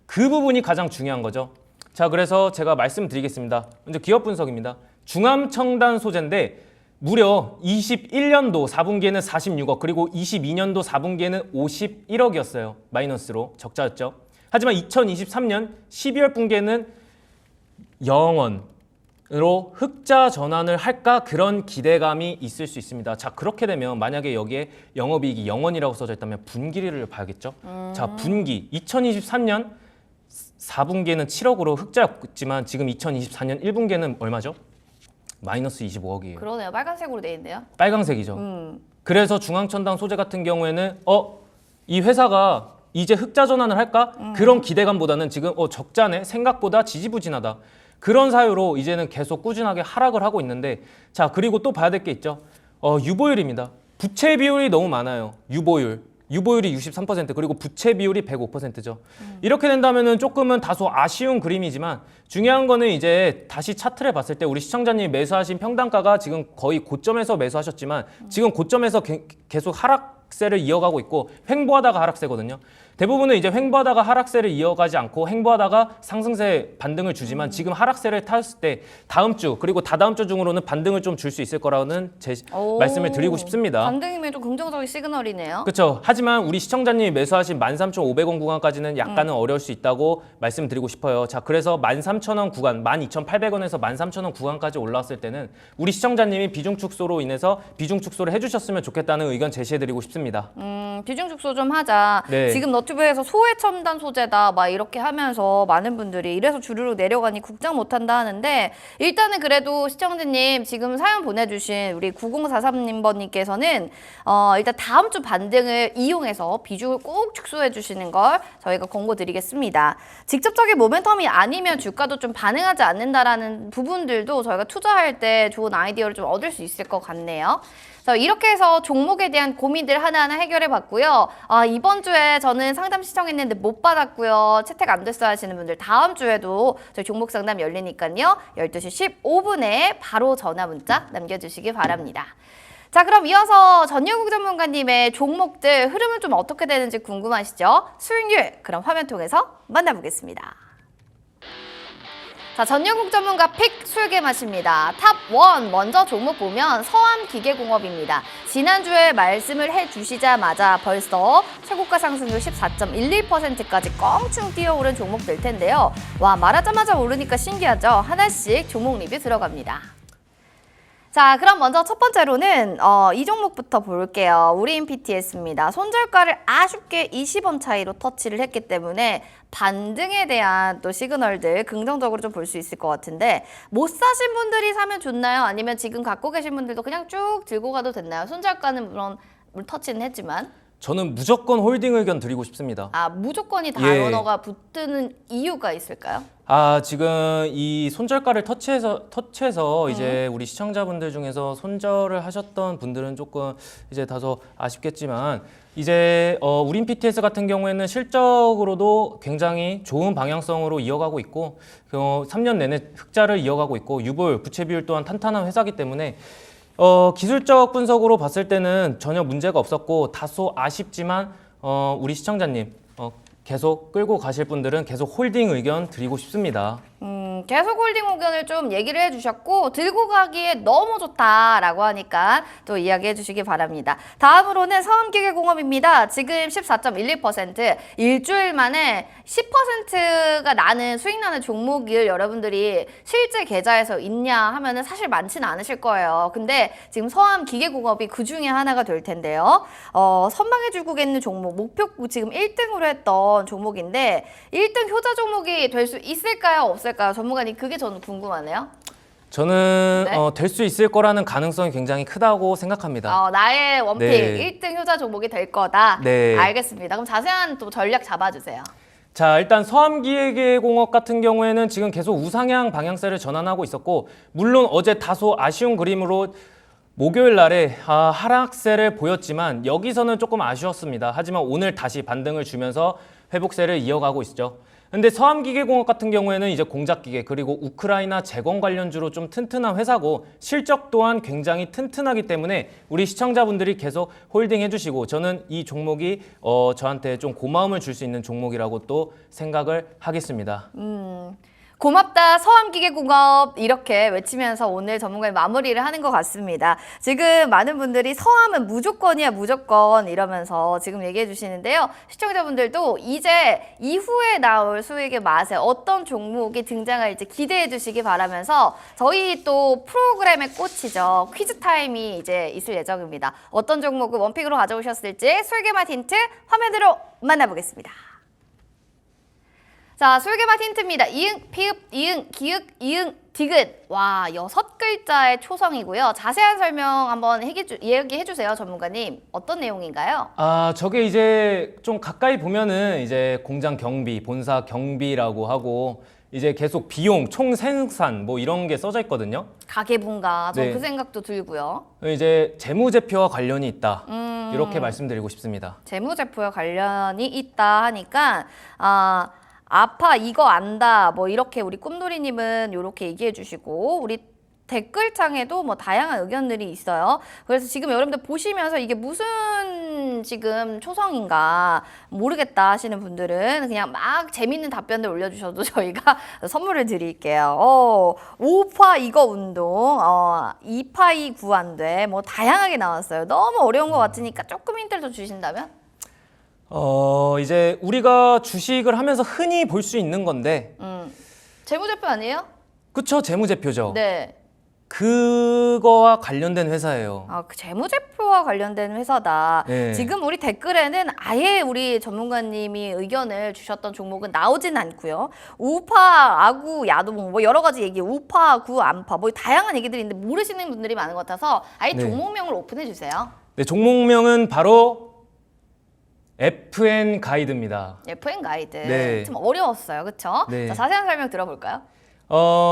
B: 그 부분이 가장 중요한 거죠. 자, 그래서 제가 말씀드리겠습니다. 먼저 기업 분석입니다. 중앙첨단 소재인데 무려 21년도 4분기에는 46억 그리고 22년도 4분기에는 51억이었어요. 마이너스로 적자였죠. 하지만 2023년 12월 분기에는 0원으로 흑자 전환을 할까 그런 기대감이 있을 수 있습니다. 자, 그렇게 되면 만약에 여기에 영업이익이 0원이라고 써져 있다면 분기를 봐야겠죠. 자, 분기 2023년 4분기에는 7억으로 흑자였지만 지금 2024년 1분기에는 얼마죠? 마이너스 25억이에요.
A: 그러네요. 빨간색으로 돼 있네요.
B: 빨강색이죠. 그래서 중앙첨단 소재 같은 경우에는 이 회사가 이제 흑자 전환을 할까? 그런 기대감보다는 지금 적자네 생각보다 지지부진하다. 그런 사유로 이제는 계속 꾸준하게 하락을 하고 있는데 자, 그리고 또 봐야 될 게 있죠. 유보율입니다. 부채 비율이 너무 많아요. 유보율이 63% 그리고 부채 비율이 105%죠. 이렇게 된다면은 조금은 다소 아쉬운 그림이지만 중요한 거는 이제 다시 차트를 봤을 때 우리 시청자님이 매수하신 평단가가 지금 거의 고점에서 매수하셨지만 지금 고점에서 계속 하락세를 이어가고 있고 횡보하다가 하락세거든요. 대부분은 이제 횡보하다가 하락세를 이어가지 않고 횡보하다가 상승세 반등을 주지만 지금 하락세를 탔을 때 다음 주 그리고 다다음 주 중으로는 반등을 좀 줄 수 있을 거라는 말씀을 드리고 싶습니다.
A: 반등이면 좀 긍정적인 시그널이네요.
B: 그렇죠. 하지만 우리 시청자님이 매수하신 13,500원 구간까지는 약간은 어려울 수 있다고 말씀드리고 싶어요. 자, 그래서 13,000원 구간, 12,800원에서 13,000원 구간까지 올라왔을 때는 우리 시청자님이 비중 축소로 인해서 비중 축소를 해주셨으면 좋겠다는 의견 제시해드리고 싶습니다.
A: 비중 축소 좀 하자.
B: 네.
A: 지금 너튜브에서 소외 첨단 소재다 막 이렇게 하면서 많은 분들이 이래서 주르륵 내려가니 국장 못한다 하는데 일단은 그래도 시청자님 지금 사연 보내주신 우리 9043님번님께서는 일단 다음 주 반등을 이용해서 비중을 꼭 축소해 주시는 걸 저희가 권고드리겠습니다. 직접적인 모멘텀이 아니면 주가도 좀 반응하지 않는다라는 부분들도 저희가 투자할 때 좋은 아이디어를 좀 얻을 수 있을 것 같네요. 이렇게 해서 종목에 대한 고민들 하나하나 해결해 봤고요. 이번 주에 저는 상담 신청했는데 못 받았고요. 채택 안 됐어 하시는 분들 다음 주에도 저희 종목 상담 열리니까요. 12시 15분에 바로 전화 문자 남겨주시기 바랍니다. 자, 그럼 이어서 전영국 전문가님의 종목들 흐름은 좀 어떻게 되는지 궁금하시죠? 수익률 그럼 화면 통해서 만나보겠습니다. 자, 전영국 전문가 픽 술게 맛입니다. 탑1 먼저 종목 보면 서암기계공업입니다. 지난주에 말씀을 해주시자마자 벌써 최고가 상승률 14.11%까지 껑충 뛰어오른 종목 될 텐데요. 와, 말하자마자 오르니까 신기하죠? 하나씩 종목 리뷰 들어갑니다. 자, 그럼 먼저 첫 번째로는 이 종목부터 볼게요. 우리인 PTS입니다. 손절가를 아쉽게 20원 차이로 터치를 했기 때문에 반등에 대한 또 시그널들 긍정적으로 좀 볼 수 있을 것 같은데 못 사신 분들이 사면 좋나요? 아니면 지금 갖고 계신 분들도 그냥 쭉 들고 가도 됐나요? 손절가는 물론 터치는 했지만
B: 저는 무조건 홀딩 의견 드리고 싶습니다.
A: 무조건이
B: 예.
A: 단어가 붙는 이유가 있을까요?
B: 지금 이 손절가를 터치해서 이제 우리 시청자분들 중에서 손절을 하셨던 분들은 조금 이제 다소 아쉽겠지만 이제 우린 PTS 같은 경우에는 실적으로도 굉장히 좋은 방향성으로 이어가고 있고 3년 내내 흑자를 이어가고 있고 유볼 부채 비율 또한 탄탄한 회사이기 때문에 기술적 분석으로 봤을 때는 전혀 문제가 없었고 다소 아쉽지만 우리 시청자님 계속 끌고 가실 분들은 계속 홀딩 의견 드리고 싶습니다.
A: 계속 홀딩 의견을 좀 얘기를 해주셨고 들고 가기에 너무 좋다라고 하니까 또 이야기해 주시기 바랍니다. 다음으로는 서암기계공업입니다. 지금 14.11% 일주일 만에 10%가 나는 수익 나는 종목을 여러분들이 실제 계좌에서 있냐 하면은 사실 많지는 않으실 거예요. 근데 지금 서암기계공업이 그 중에 하나가 될 텐데요. 선방해주고 있는 종목 목표 지금 1등으로 했던 종목인데 1등 효자 종목이 될 수 있을까요? 없을까요? 전문가님 그게 저는 궁금하네요.
B: 저는
A: 네?
B: 될 수 있을 거라는 가능성이 굉장히 크다고 생각합니다.
A: 나의 원픽
B: 네.
A: 1등 효자 종목이 될 거다.
B: 네.
A: 알겠습니다. 그럼 자세한 또 전략 잡아주세요.
B: 자, 일단 서암기계공업 같은 경우에는 지금 계속 우상향 방향세를 전환하고 있었고 물론 어제 다소 아쉬운 그림으로 목요일 날에 하락세를 보였지만 여기서는 조금 아쉬웠습니다. 하지만 오늘 다시 반등을 주면서 회복세를 이어가고 있죠. 근데 서암기계공업 같은 경우에는 이제 공작기계 그리고 우크라이나 재건 관련주로 좀 튼튼한 회사고 실적 또한 굉장히 튼튼하기 때문에 우리 시청자분들이 계속 홀딩 해주시고 저는 이 종목이 저한테 좀 고마움을 줄 수 있는 종목이라고 또 생각을 하겠습니다.
A: 고맙다 서암기계공업 이렇게 외치면서 오늘 전문가의 마무리를 하는 것 같습니다. 지금 많은 분들이 서암은 무조건이야 무조건 이러면서 지금 얘기해 주시는데요. 시청자분들도 이제 이후에 나올 수익의 맛에 어떤 종목이 등장할지 기대해 주시기 바라면서 저희 또 프로그램의 꽃이죠. 퀴즈 타임이 이제 있을 예정입니다. 어떤 종목을 원픽으로 가져오셨을지 수익의 맛 힌트 화면으로 만나보겠습니다. 자, 수익의 맛 힌트입니다. 이응, 피읍, 이응, 기읍, 이응, 디귿. 와, 6글자의 초성이고요. 자세한 설명 한번 얘기해 주세요, 전문가님. 어떤 내용인가요?
B: 저게 이제 좀 가까이 보면은 이제 공장 경비, 본사 경비라고 하고 이제 계속 비용, 총 생산 뭐 이런 게 써져 있거든요.
A: 가계분가. 저
B: 네.
A: 그 생각도 들고요.
B: 이제 재무제표와 관련이 있다. 이렇게 말씀드리고 싶습니다.
A: 재무제표와 관련이 있다 하니까 아파 이거 안다 뭐 이렇게 우리 꿈돌이님은 이렇게 얘기해 주시고 우리 댓글창에도 뭐 다양한 의견들이 있어요. 그래서 지금 여러분들 보시면서 이게 무슨 지금 초성인가 모르겠다 하시는 분들은 그냥 막 재밌는 답변들 올려주셔도 저희가 선물을 드릴게요. 5파 이거 운동, 2파 이 구안돼 뭐 다양하게 나왔어요. 너무 어려운 것 같으니까 조금 힌트를 더 주신다면?
B: 이제 우리가 주식을 하면서 흔히 볼 수 있는 건데,
A: 재무제표 아니에요?
B: 그쵸? 재무제표죠.
A: 네.
B: 그거와 관련된 회사예요.
A: 그 재무제표와 관련된 회사다.
B: 네.
A: 지금 우리 댓글에는 아예 우리 전문가님이 의견을 주셨던 종목은 나오진 않고요. 우파, 아구, 야동 뭐 여러 가지 얘기, 우파, 구, 안파 뭐 다양한 얘기들이 있는데 모르시는 분들이 많은 것 같아서 아예
B: 네.
A: 종목명을 오픈해 주세요.
B: 네, 종목명은 바로 FN 가이드입니다.
A: FN 가이드.
B: 네.
A: 좀 어려웠어요. 그렇죠?
B: 네.
A: 자, 자세한 설명 들어볼까요?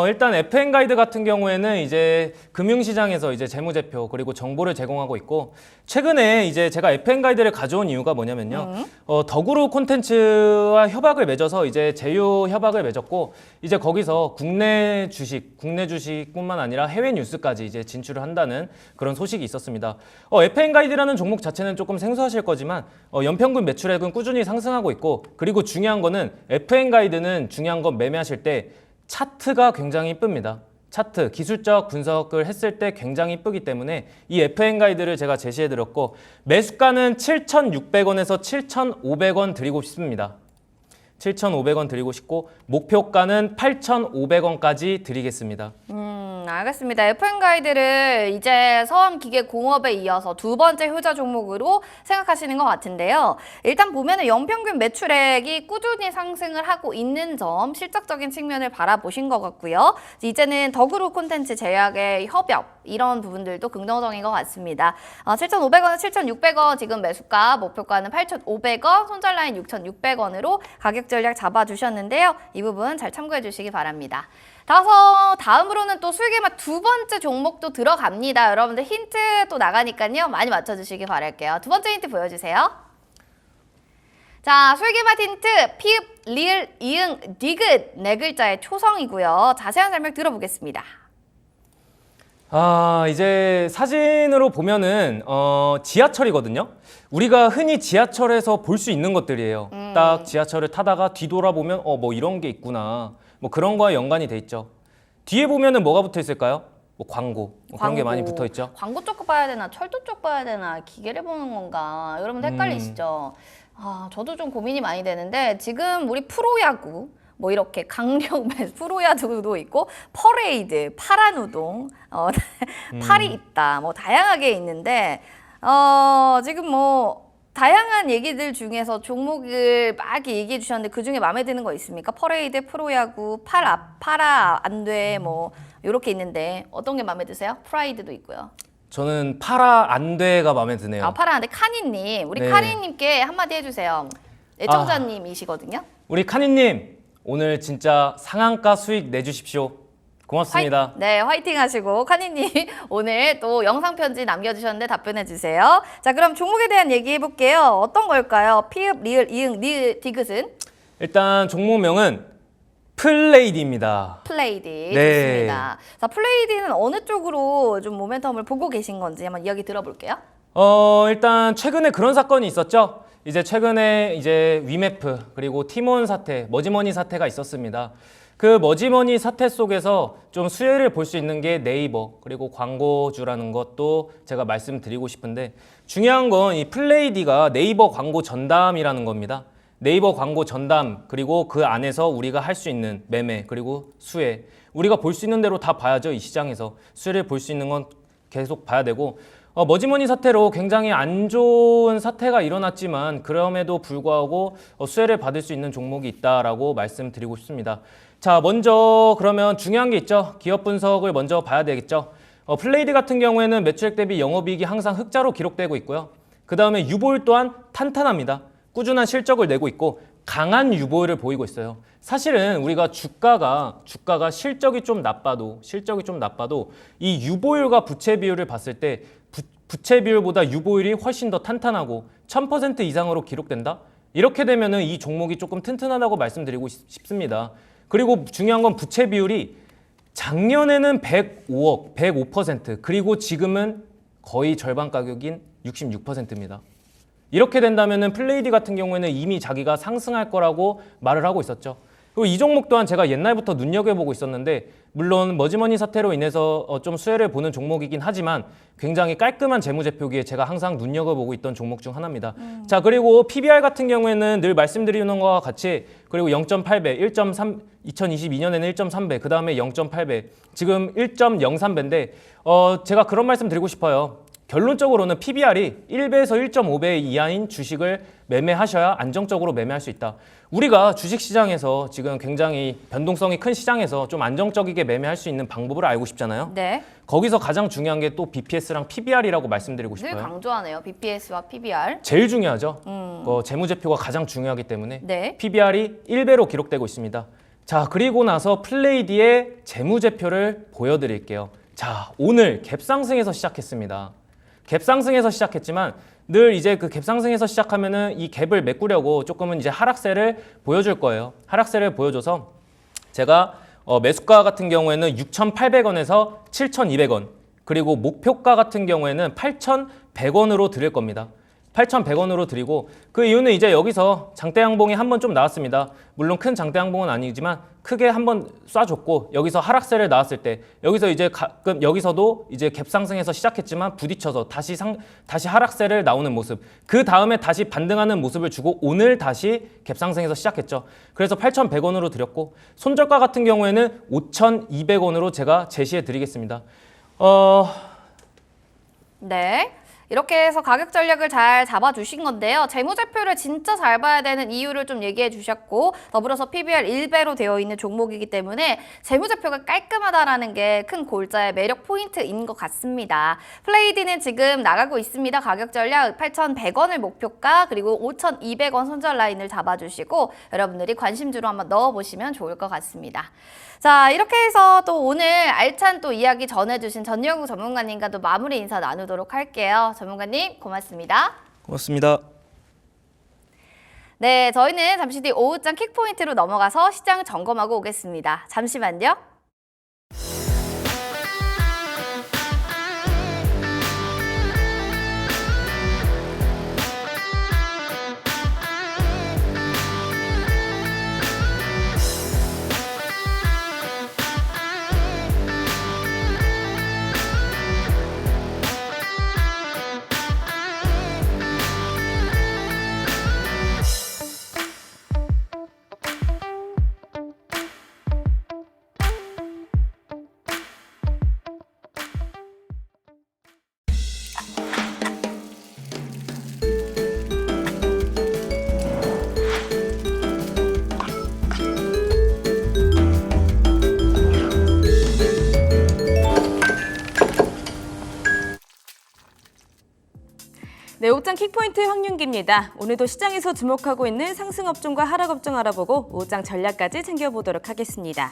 B: 일단 FN 가이드 같은 경우에는 이제 금융시장에서 이제 재무제표 그리고 정보를 제공하고 있고, 최근에 이제 제가 FN 가이드를 가져온 이유가 뭐냐면요. 더그룹 콘텐츠와 협약을 맺어서 이제 제휴 협약을 맺었고, 이제 거기서 국내 주식뿐만 아니라 해외 뉴스까지 이제 진출을 한다는 그런 소식이 있었습니다. FN 가이드라는 종목 자체는 조금 생소하실 거지만 연평균 매출액은 꾸준히 상승하고 있고, 그리고 중요한 거는 FN 가이드는 중요한 건 매매하실 때 차트가 굉장히 이쁩니다. 차트, 기술적 분석을 했을 때 굉장히 이쁘기 때문에 이 FN 가이드를 제가 제시해드렸고, 매수가는 7,600원에서 7,500원 드리고 싶습니다. 7,500원 드리고 싶고, 목표가는 8,500원까지 드리겠습니다.
A: 알겠습니다. FN 가이드를 이제 서암기계공업에 이어서 두 번째 효자 종목으로 생각하시는 것 같은데요. 일단 보면은 연평균 매출액이 꾸준히 상승을 하고 있는 점, 실적적인 측면을 바라보신 것 같고요. 이제는 더그룹 콘텐츠 제약의 협업 이런 부분들도 긍정적인 것 같습니다. 7,500원에 7,600원 지금 매수가, 목표가는 8,500원, 손절 라인 6,600원으로 가격 전략 잡아주셨는데요. 이 부분 잘 참고해 주시기 바랍니다. 다음으로는 또 수익의 맛 두 번째 종목도 들어갑니다. 여러분들 힌트 또 나가니까요. 많이 맞춰주시기 바랄게요. 두 번째 힌트 보여주세요. 자, 수익의 맛 힌트, 피읍, 리을, 이응, 디귿 네 글자의 초성이고요. 자세한 설명 들어보겠습니다.
B: 이제 사진으로 보면은 지하철이거든요. 우리가 흔히 지하철에서 볼 수 있는 것들이에요. 딱 지하철을 타다가 뒤돌아보면 뭐 이런 게 있구나. 뭐 그런 거와 연관이 돼 있죠. 뒤에 보면은 뭐가 붙어 있을까요? 뭐 광고, 뭐 그런 게 많이 붙어 있죠.
A: 광고 쪽 봐야 되나 철도 쪽 봐야 되나 기계를 보는 건가 여러분 헷갈리시죠? 저도 좀 고민이 많이 되는데 지금 우리 프로야구 뭐 이렇게 강력 프로야구도 있고 퍼레이드, 파란 우동, 팔이 있다 뭐 다양하게 있는데 지금 뭐 다양한 얘기들 중에서 종목을 막 얘기해 주셨는데 그 중에 마음에 드는 거 있습니까? 퍼레이드, 프로야구, 파라 안 돼 뭐 이렇게 있는데 어떤 게 마음에 드세요? 프라이드도 있고요.
B: 저는 파라 안 돼가 마음에 드네요.
A: 파라 안 돼. 카니님, 우리
B: 네.
A: 카니님께 한마디 해주세요. 애청자님이시거든요.
B: 우리 카니님, 오늘 진짜 상한가 수익 내주십시오. 고맙습니다.
A: 화이팅 하시고 카니님 오늘 또 영상 편지 남겨주셨는데 답변해 주세요. 자, 그럼 종목에 대한 얘기 해볼게요. 어떤 걸까요? 피읍, 리을, 이응, 디귿은?
B: 일단 종목명은 플레이디입니다.
A: 플레이디.
B: 네.
A: 좋습니다. 자, 플레이디는 어느 쪽으로 좀 모멘텀을 보고 계신 건지 한번 이야기 들어볼게요.
B: 일단 최근에 그런 사건이 있었죠. 이제 최근에 이제 위메프 그리고 티몬 사태, 머지머니 사태가 있었습니다. 그 머지머니 사태 속에서 좀 수혜를 볼 수 있는 게 네이버 그리고 광고주라는 것도 제가 말씀드리고 싶은데, 중요한 건 이 플레이디가 네이버 광고 전담이라는 겁니다. 네이버 광고 전담, 그리고 그 안에서 우리가 할 수 있는 매매 그리고 수혜, 우리가 볼 수 있는 대로 다 봐야죠. 이 시장에서 수혜를 볼 수 있는 건 계속 봐야 되고, 머지머니 사태로 굉장히 안 좋은 사태가 일어났지만 그럼에도 불구하고 수혜를 받을 수 있는 종목이 있다라고 말씀드리고 싶습니다. 자, 먼저 그러면 중요한 게 있죠. 기업 분석을 먼저 봐야 되겠죠. 플레이드 같은 경우에는 매출액 대비 영업이익이 항상 흑자로 기록되고 있고요. 그 다음에 유보율 또한 탄탄합니다. 꾸준한 실적을 내고 있고 강한 유보율을 보이고 있어요. 사실은 우리가 주가가 실적이 좀 나빠도 이 유보율과 부채 비율을 봤을 때 부채 비율보다 유보율이 훨씬 더 탄탄하고 1000% 이상으로 기록된다? 이렇게 되면은 이 종목이 조금 튼튼하다고 말씀드리고 싶습니다. 그리고 중요한 건 부채 비율이 작년에는 105억, 105%, 그리고 지금은 거의 절반 가격인 66%입니다. 이렇게 된다면 플레이디 같은 경우에는 이미 자기가 상승할 거라고 말을 하고 있었죠. 그리고 이 종목 또한 제가 옛날부터 눈여겨보고 있었는데, 물론 머지머니 사태로 인해서 좀 수혜를 보는 종목이긴 하지만 굉장히 깔끔한 재무제표기에 제가 항상 눈여겨보고 있던 종목 중 하나입니다. 자, 그리고 PBR 같은 경우에는 늘 말씀드리는 것과 같이, 그리고 0.8배, 1.3, 2022년에는 1.3배, 그 다음에 0.8배, 지금 1.03배인데 제가 그런 말씀 드리고 싶어요. 결론적으로는 PBR이 1배에서 1.5배 이하인 주식을 매매하셔야 안정적으로 매매할 수 있다. 우리가 주식시장에서 지금 굉장히 변동성이 큰 시장에서 좀 안정적이게 매매할 수 있는 방법을 알고 싶잖아요.
A: 네.
B: 거기서 가장 중요한 게 또 BPS랑 PBR이라고 말씀드리고
A: 늘
B: 싶어요.
A: 강조하네요. BPS와 PBR.
B: 제일 중요하죠. 재무제표가 가장 중요하기 때문에
A: 네.
B: PBR이 1배로 기록되고 있습니다. 자, 그리고 나서 플레이디의 재무제표를 보여드릴게요. 자, 오늘 갭상승에서 시작했습니다. 갭상승에서 시작했지만 늘 이제 그 갭상승에서 시작하면은 이 갭을 메꾸려고 조금은 이제 하락세를 보여줄 거예요. 하락세를 보여줘서 제가 매수가 같은 경우에는 6,800원에서 7,200원, 그리고 목표가 같은 경우에는 8,100원으로 드릴 겁니다. 8,100원으로 드리고, 그 이유는 이제 여기서 장대 양봉이 한번 좀 나왔습니다. 물론 큰 장대 양봉은 아니지만 크게 한번 쏴줬고, 여기서 하락세를 나왔을 때 여기서 이제 가끔 여기서도 이제 갭상승에서 시작했지만 부딪혀서 다시 하락세를 나오는 모습, 그 다음에 다시 반등하는 모습을 주고 오늘 다시 갭상승에서 시작했죠. 그래서 8,100원으로 드렸고, 손절가 같은 경우에는 5,200원으로 제가 제시해 드리겠습니다.
A: 네. 이렇게 해서 가격 전략을 잘 잡아주신 건데요. 재무제표를 진짜 잘 봐야 되는 이유를 좀 얘기해 주셨고, 더불어서 PBR 1배로 되어 있는 종목이기 때문에 재무제표가 깔끔하다라는 게 큰 골자의 매력 포인트인 것 같습니다. 플레이디는 지금 나가고 있습니다. 가격 전략 8,100원을 목표가, 그리고 5,200원 손절 라인을 잡아주시고 여러분들이 관심주로 한번 넣어보시면 좋을 것 같습니다. 자, 이렇게 해서 또 오늘 알찬 또 이야기 전해주신 전영우 전문가님과 또 마무리 인사 나누도록 할게요. 전문가님 고맙습니다.
B: 고맙습니다.
A: 네, 저희는 잠시 뒤 오후장 킥포인트로 넘어가서 시장 점검하고 오겠습니다. 잠시만요.
E: 네, 오후장 킥포인트 황윤기입니다. 오늘도 시장에서 주목하고 있는 상승업종과 하락업종 알아보고 오후장 전략까지 챙겨보도록 하겠습니다.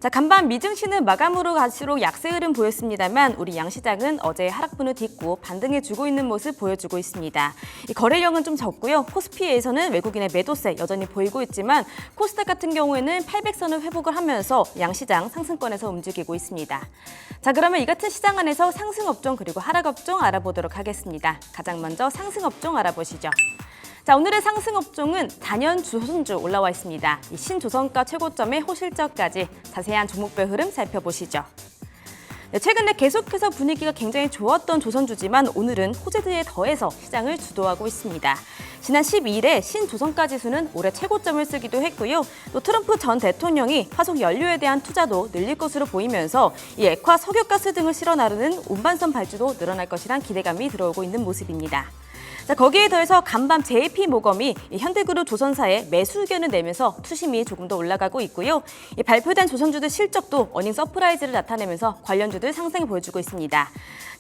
E: 자, 간밤 미증시는 마감으로 갈수록 약세 흐름 보였습니다만 우리 양시장은 어제 하락분을 딛고 반등해주고 있는 모습 보여주고 있습니다. 이 거래량은 좀 적고요. 코스피에서는 외국인의 매도세 여전히 보이고 있지만 코스닥 같은 경우에는 800선을 회복을 하면서 양시장 상승권에서 움직이고 있습니다. 자, 그러면 이 같은 시장 안에서 상승업종 그리고 하락업종 알아보도록 하겠습니다. 가장 먼저 상승업종 알아보시죠. 자, 오늘의 상승업종은 단연 조선주 올라와 있습니다. 이 신조선가 최고점의 호실저까지 자세한 종목별 흐름 살펴보시죠. 네, 최근에 계속해서 분위기가 굉장히 좋았던 조선주지만 오늘은 호재들에 더해서 시장을 주도하고 있습니다. 지난 12일에 신조선가 지수는 올해 최고점을 쓰기도 했고요. 또 트럼프 전 대통령이 화석 연료에 대한 투자도 늘릴 것으로 보이면서 이 액화 석유가스 등을 실어 나르는 운반선 발주도 늘어날 것이란 기대감이 들어오고 있는 모습입니다. 자, 거기에 더해서 간밤 JP모건이 현대그룹 조선사에 매수 의견을 내면서 투심이 조금 더 올라가고 있고요. 이 발표된 조선주들 실적도 어닝 서프라이즈를 나타내면서 관련주들 상승을 보여주고 있습니다.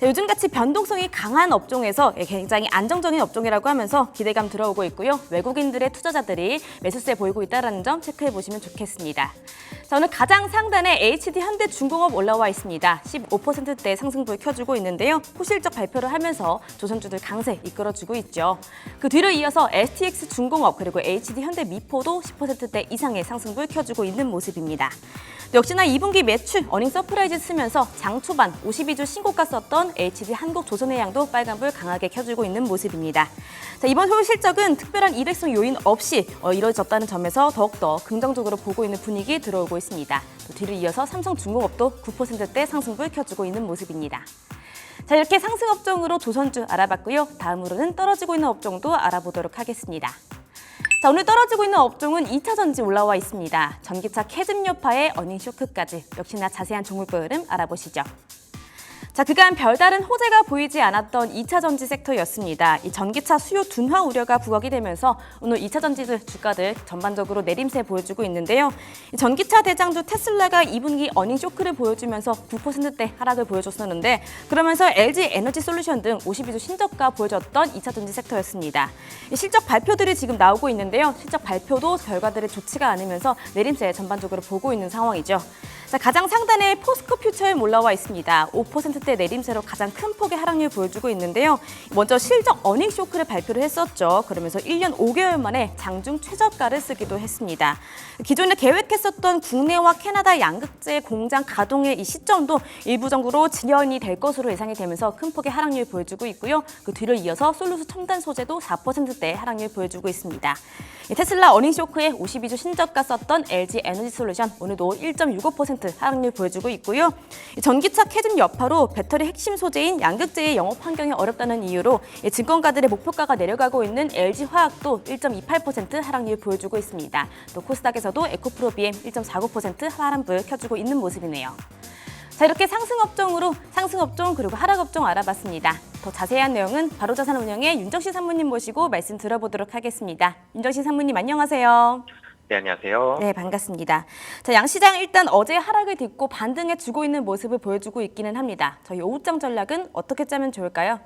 E: 자, 요즘같이 변동성이 강한 업종에서 굉장히 안정적인 업종이라고 하면서 기대감 들어오고 있고요. 외국인들의 투자자들이 매수세 보이고 있다는 점 체크해 보시면 좋겠습니다. 자, 오늘 가장 상단에 HD 현대중공업 올라와 있습니다. 15%대 상승불 켜주고 있는데요. 호실적 발표를 하면서 조선주들 강세 이끌어주고 있죠. 그 뒤를 이어서 STX 중공업 그리고 HD 현대미포도 10%대 이상의 상승을 켜주고 있는 모습입니다. 역시나 2분기 매출, 어닝 서프라이즈 쓰면서 장 초반 52주 신고가 썼던 HD 한국조선해양도 빨간불 강하게 켜주고 있는 모습입니다. 자, 이번 소요 실적은 특별한 일회성 요인 없이 이뤄졌다는 점에서 더욱더 긍정적으로 보고 있는 분위기 들어오고 있습니다. 또 뒤를 이어서 삼성중공업도 9%대 상승불 켜주고 있는 모습입니다. 자, 이렇게 상승 업종으로 조선주 알아봤고요. 다음으로는 떨어지고 있는 업종도 알아보도록 하겠습니다. 자, 오늘 떨어지고 있는 업종은 2차 전지 올라와 있습니다. 전기차 캐즘 여파에 어닝 쇼크까지 역시나 자세한 종목별 흐름 알아보시죠. 자, 그간 별다른 호재가 보이지 않았던 2차 전지 섹터였습니다. 이 전기차 수요 둔화 우려가 부각이 되면서 오늘 2차 전지 주가들 전반적으로 내림세 보여주고 있는데요. 이 전기차 대장주 테슬라가 2분기 어닝 쇼크를 보여주면서 9%대 하락을 보여줬었는데 그러면서 LG 에너지 솔루션 등 52주 신저가 보여줬던 2차 전지 섹터였습니다. 이 실적 발표들이 지금 나오고 있는데요. 실적 발표도 결과들이 좋지가 않으면서 내림세 전반적으로 보고 있는 상황이죠. 자, 가장 상단에 포스코 퓨처엠 올라와 있습니다. 5%대 내림세로 가장 큰 폭의 하락률 보여주고 있는데요. 먼저 실적 어닝 쇼크를 발표를 했었죠. 그러면서 1년 5개월 만에 장중 최저가를 쓰기도 했습니다. 기존에 계획했었던 국내와 캐나다 양극재 공장 가동의 이 시점도 일부적으로 지연이 될 것으로 예상이 되면서 큰 폭의 하락률 보여주고 있고요. 그 뒤를 이어서 솔루스 첨단 소재도 4%대 하락률 보여주고 있습니다. 테슬라 어닝 쇼크에 52주 신저가 썼던 LG 에너지 솔루션 오늘도 1.65% 하락률 보여주고 있고요. 전기차 캐즘 여파로 배터리 핵심 소재인 양극재의 영업 환경이 어렵다는 이유로 증권가들의 목표가가 내려가고 있는 LG 화학도 1.28% 하락률 보여주고 있습니다. 또 코스닥에서도 에코프로 BM 1.49% 하락불 켜주고 있는 모습이네요. 자, 이렇게 상승업종으로 상승업종 그리고 하락업종 알아봤습니다. 더 자세한 내용은 바로자산운용의 윤정신 산모님 모시고 말씀 들어보도록 하겠습니다. 윤정신 산모님 안녕하세요.
D: 네, 안녕하세요.
E: 네, 반갑습니다. 자, 양시장 일단 어제 하락을 딛고 반등해 주고 있는 모습을 보여주고 있기는 합니다. 저희 오후장 전략은 어떻게 짜면 좋을까요?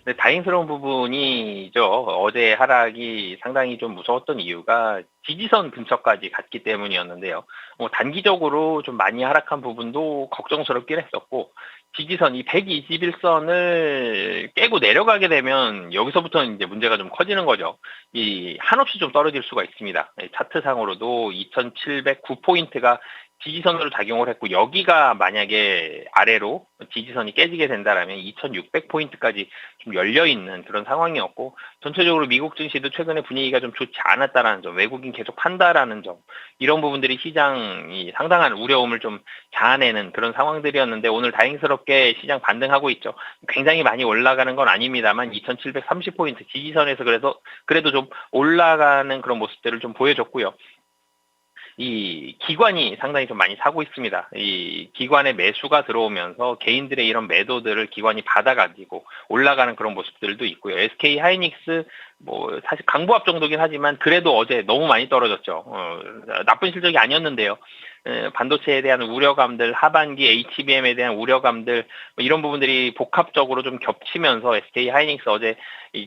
D: 네, 다행스러운 부분이죠. 어제 하락이 상당히 좀 무서웠던 이유가 지지선 근처까지 갔기 때문이었는데요. 단기적으로 좀 많이 하락한 부분도 걱정스럽긴 했었고, 지지선 이 121선을 깨고 내려가게 되면 여기서부터는 이제 문제가 좀 커지는 거죠. 이 한없이 좀 떨어질 수가 있습니다. 차트상으로도 2709포인트가 지지선으로 작용을 했고, 여기가 만약에 아래로 지지선이 깨지게 된다면 2600포인트까지 좀 열려있는 그런 상황이었고, 전체적으로 미국 증시도 최근에 분위기가 좀 좋지 않았다라는 점, 외국인 계속 판다라는 점, 이런 부분들이 시장이 상당한 우려움을 좀 자아내는 그런 상황들이었는데, 오늘 다행스럽게 시장 반등하고 있죠. 굉장히 많이 올라가는 건 아닙니다만 2730포인트 지지선에서 그래도 좀 올라가는 그런 모습들을 좀 보여줬고요. 이 기관이 상당히 좀 많이 사고 있습니다. 이 기관의 매수가 들어오면서 개인들의 이런 매도들을 기관이 받아가지고 올라가는 그런 모습들도 있고요. SK 하이닉스 사실 강보합 정도긴 하지만 그래도 어제 너무 많이 떨어졌죠. 나쁜 실적이 아니었는데요. 반도체에 대한 우려감들, 하반기 HBM에 대한 우려감들 이런 부분들이 복합적으로 좀 겹치면서 SK 하이닉스 어제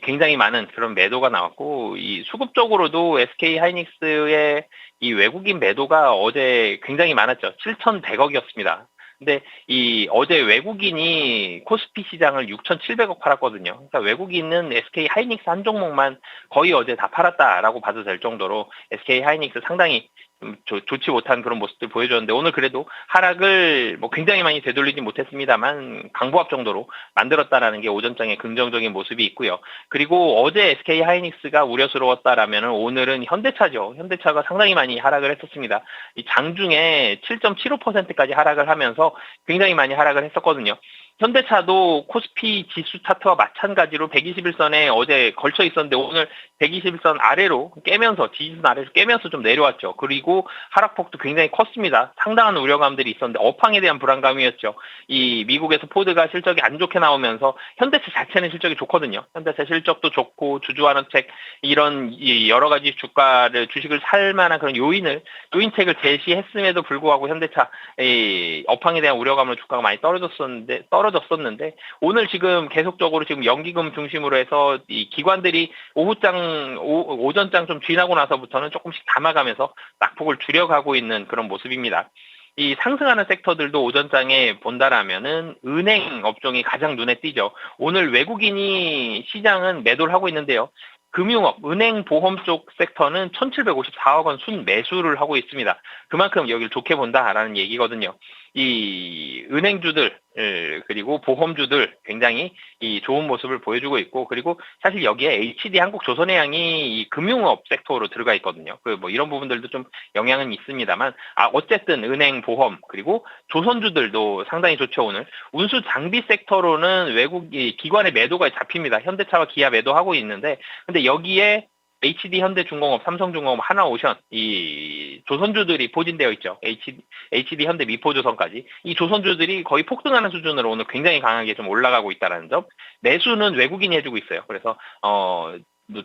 D: 굉장히 많은 그런 매도가 나왔고, 이 수급적으로도 SK 하이닉스의 이 외국인 매도가 어제 굉장히 많았죠. 7,100억이었습니다. 근데 이 어제 외국인이 코스피 시장을 6,700억 팔았거든요. 그러니까 외국인은 SK 하이닉스 한 종목만 거의 어제 다 팔았다라고 봐도 될 정도로 SK 하이닉스 상당히 좋지 못한 그런 모습들 보여줬는데, 오늘 그래도 하락을 굉장히 많이 되돌리지 못했습니다만 강보합 정도로 만들었다라는 게 오전장의 긍정적인 모습이 있고요. 그리고 어제 SK 하이닉스가 우려스러웠다라면 오늘은 현대차죠. 현대차가 상당히 많이 하락을 했었습니다. 이 장중에 7.75%까지 하락을 하면서 굉장히 많이 하락을 했었거든요. 현대차도 코스피 지수 차트와 마찬가지로 121선에 어제 걸쳐 있었는데 오늘 121선 아래로 깨면서, 지지선 아래로 깨면서 좀 내려왔죠. 그리고 하락폭도 굉장히 컸습니다. 상당한 우려감들이 있었는데 업황에 대한 불안감이었죠. 이 미국에서 포드가 실적이 안 좋게 나오면서 현대차 자체는 실적이 좋거든요. 현대차 실적도 좋고 주주환원책 이런 여러 가지 주식을 살 만한 그런 요인책을 제시했음에도 불구하고 현대차 업황에 대한 우려감으로 주가가 많이 떨어졌었는데 오늘 지금 계속적으로 지금 연기금 중심으로 해서 이 기관들이 오전장 좀 지나고 나서부터는 조금씩 담아가면서 낙폭을 줄여가고 있는 그런 모습입니다. 이 상승하는 섹터들도 오전장에 본다라면은 은행 업종이 가장 눈에 띄죠. 오늘 외국인이 시장은 매도를 하고 있는데요. 금융업, 은행, 보험 쪽 섹터는 1,754억 원 순 매수를 하고 있습니다. 그만큼 여기를 좋게 본다라는 얘기거든요. 이 은행주들 그리고 보험주들 굉장히 이 좋은 모습을 보여주고 있고, 그리고 사실 여기에 HD 한국조선해양이 이 금융업 섹터로 들어가 있거든요. 그 뭐 이런 부분들도 좀 영향은 있습니다만, 어쨌든 은행, 보험 그리고 조선주들도 상당히 좋죠. 오늘 운수 장비 섹터로는 외국 기관의 매도가 잡힙니다. 현대차와 기아 매도하고 있는데, 근데 여기에 HD 현대중공업, 삼성중공업, 하나오션, 이 조선주들이 포진되어 있죠. HD 현대 미포조선까지. 이 조선주들이 거의 폭등하는 수준으로 오늘 굉장히 강하게 좀 올라가고 있다는 점. 매수는 외국인이 해주고 있어요. 그래서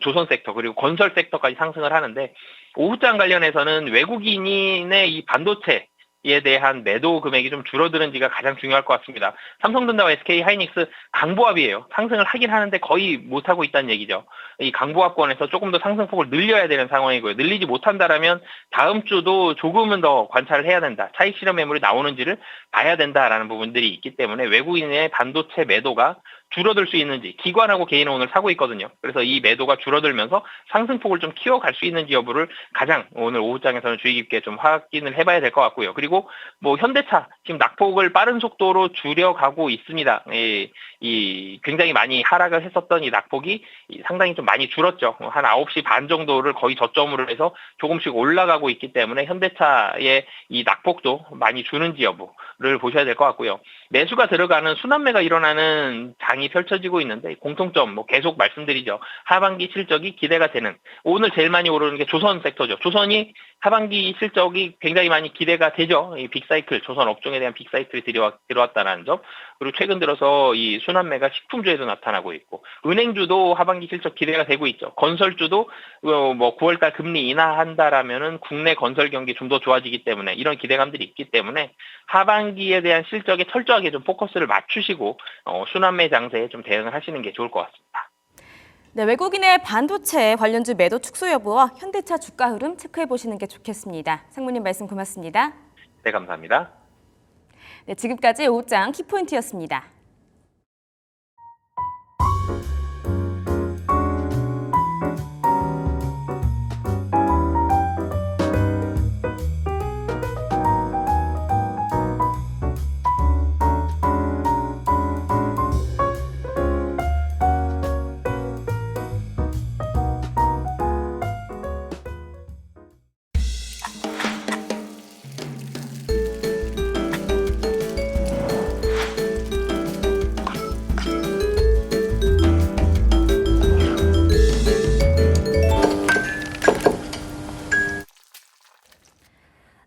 D: 조선 섹터 그리고 건설 섹터까지 상승을 하는데, 오후장 관련해서는 외국인의 이 반도체 에 대한 매도 금액이 좀 줄어드는지가 가장 중요할 것 같습니다. 삼성전자와 SK 하이닉스 강보합이에요. 상승을 하긴 하는데 거의 못하고 있다는 얘기죠. 이 강보합권에서 조금 더 상승폭을 늘려야 되는 상황이고요. 늘리지 못한다라면 다음 주도 조금은 더 관찰을 해야 된다. 차익 실현 매물이 나오는지를 봐야 된다라는 부분들이 있기 때문에 외국인의 반도체 매도가 줄어들 수 있는지, 기관하고 개인은 오늘 사고 있거든요. 그래서 이 매도가 줄어들면서 상승폭을 좀 키워갈 수 있는지 여부를 가장 오늘 오후장에서는 주의 깊게 좀 확인을 해봐야 될 것 같고요. 그리고 뭐 현대차 지금 낙폭을 빠른 속도로 줄여가고 있습니다. 이 굉장히 많이 하락을 했었던 이 낙폭이 상당히 좀 많이 줄었죠. 한 9시 반 정도를 거의 저점으로 해서 조금씩 올라가고 있기 때문에 현대차의 이 낙폭도 많이 주는지 여부를 보셔야 될 것 같고요. 매수가 들어가는 순환매가 일어나는 장이 펼쳐지고 있는데, 공통점 뭐 계속 말씀드리죠. 하반기 실적이 기대가 되는, 오늘 제일 많이 오르는 게 조선 섹터죠. 조선이 하반기 실적이 굉장히 많이 기대가 되죠. 이 빅사이클, 조선 업종에 대한 빅사이클이 들어왔다는 점. 그리고 최근 들어서 이 순환매가 식품주에도 나타나고 있고, 은행주도 하반기 실적 기대가 되고 있죠. 건설주도 뭐 9월달 금리 인하한다라면은 국내 건설 경기 좀 더 좋아지기 때문에 이런 기대감들이 있기 때문에 하반기에 대한 실적에 철저하게 좀 포커스를 맞추시고 순환매 장세에 좀 대응을 하시는 게 좋을 것 같습니다.
E: 네, 외국인의 반도체 관련주 매도 축소 여부와 현대차 주가 흐름 체크해 보시는 게 좋겠습니다. 상무님 말씀 고맙습니다.
D: 네, 감사합니다.
E: 네, 지금까지 오후장 키포인트였습니다.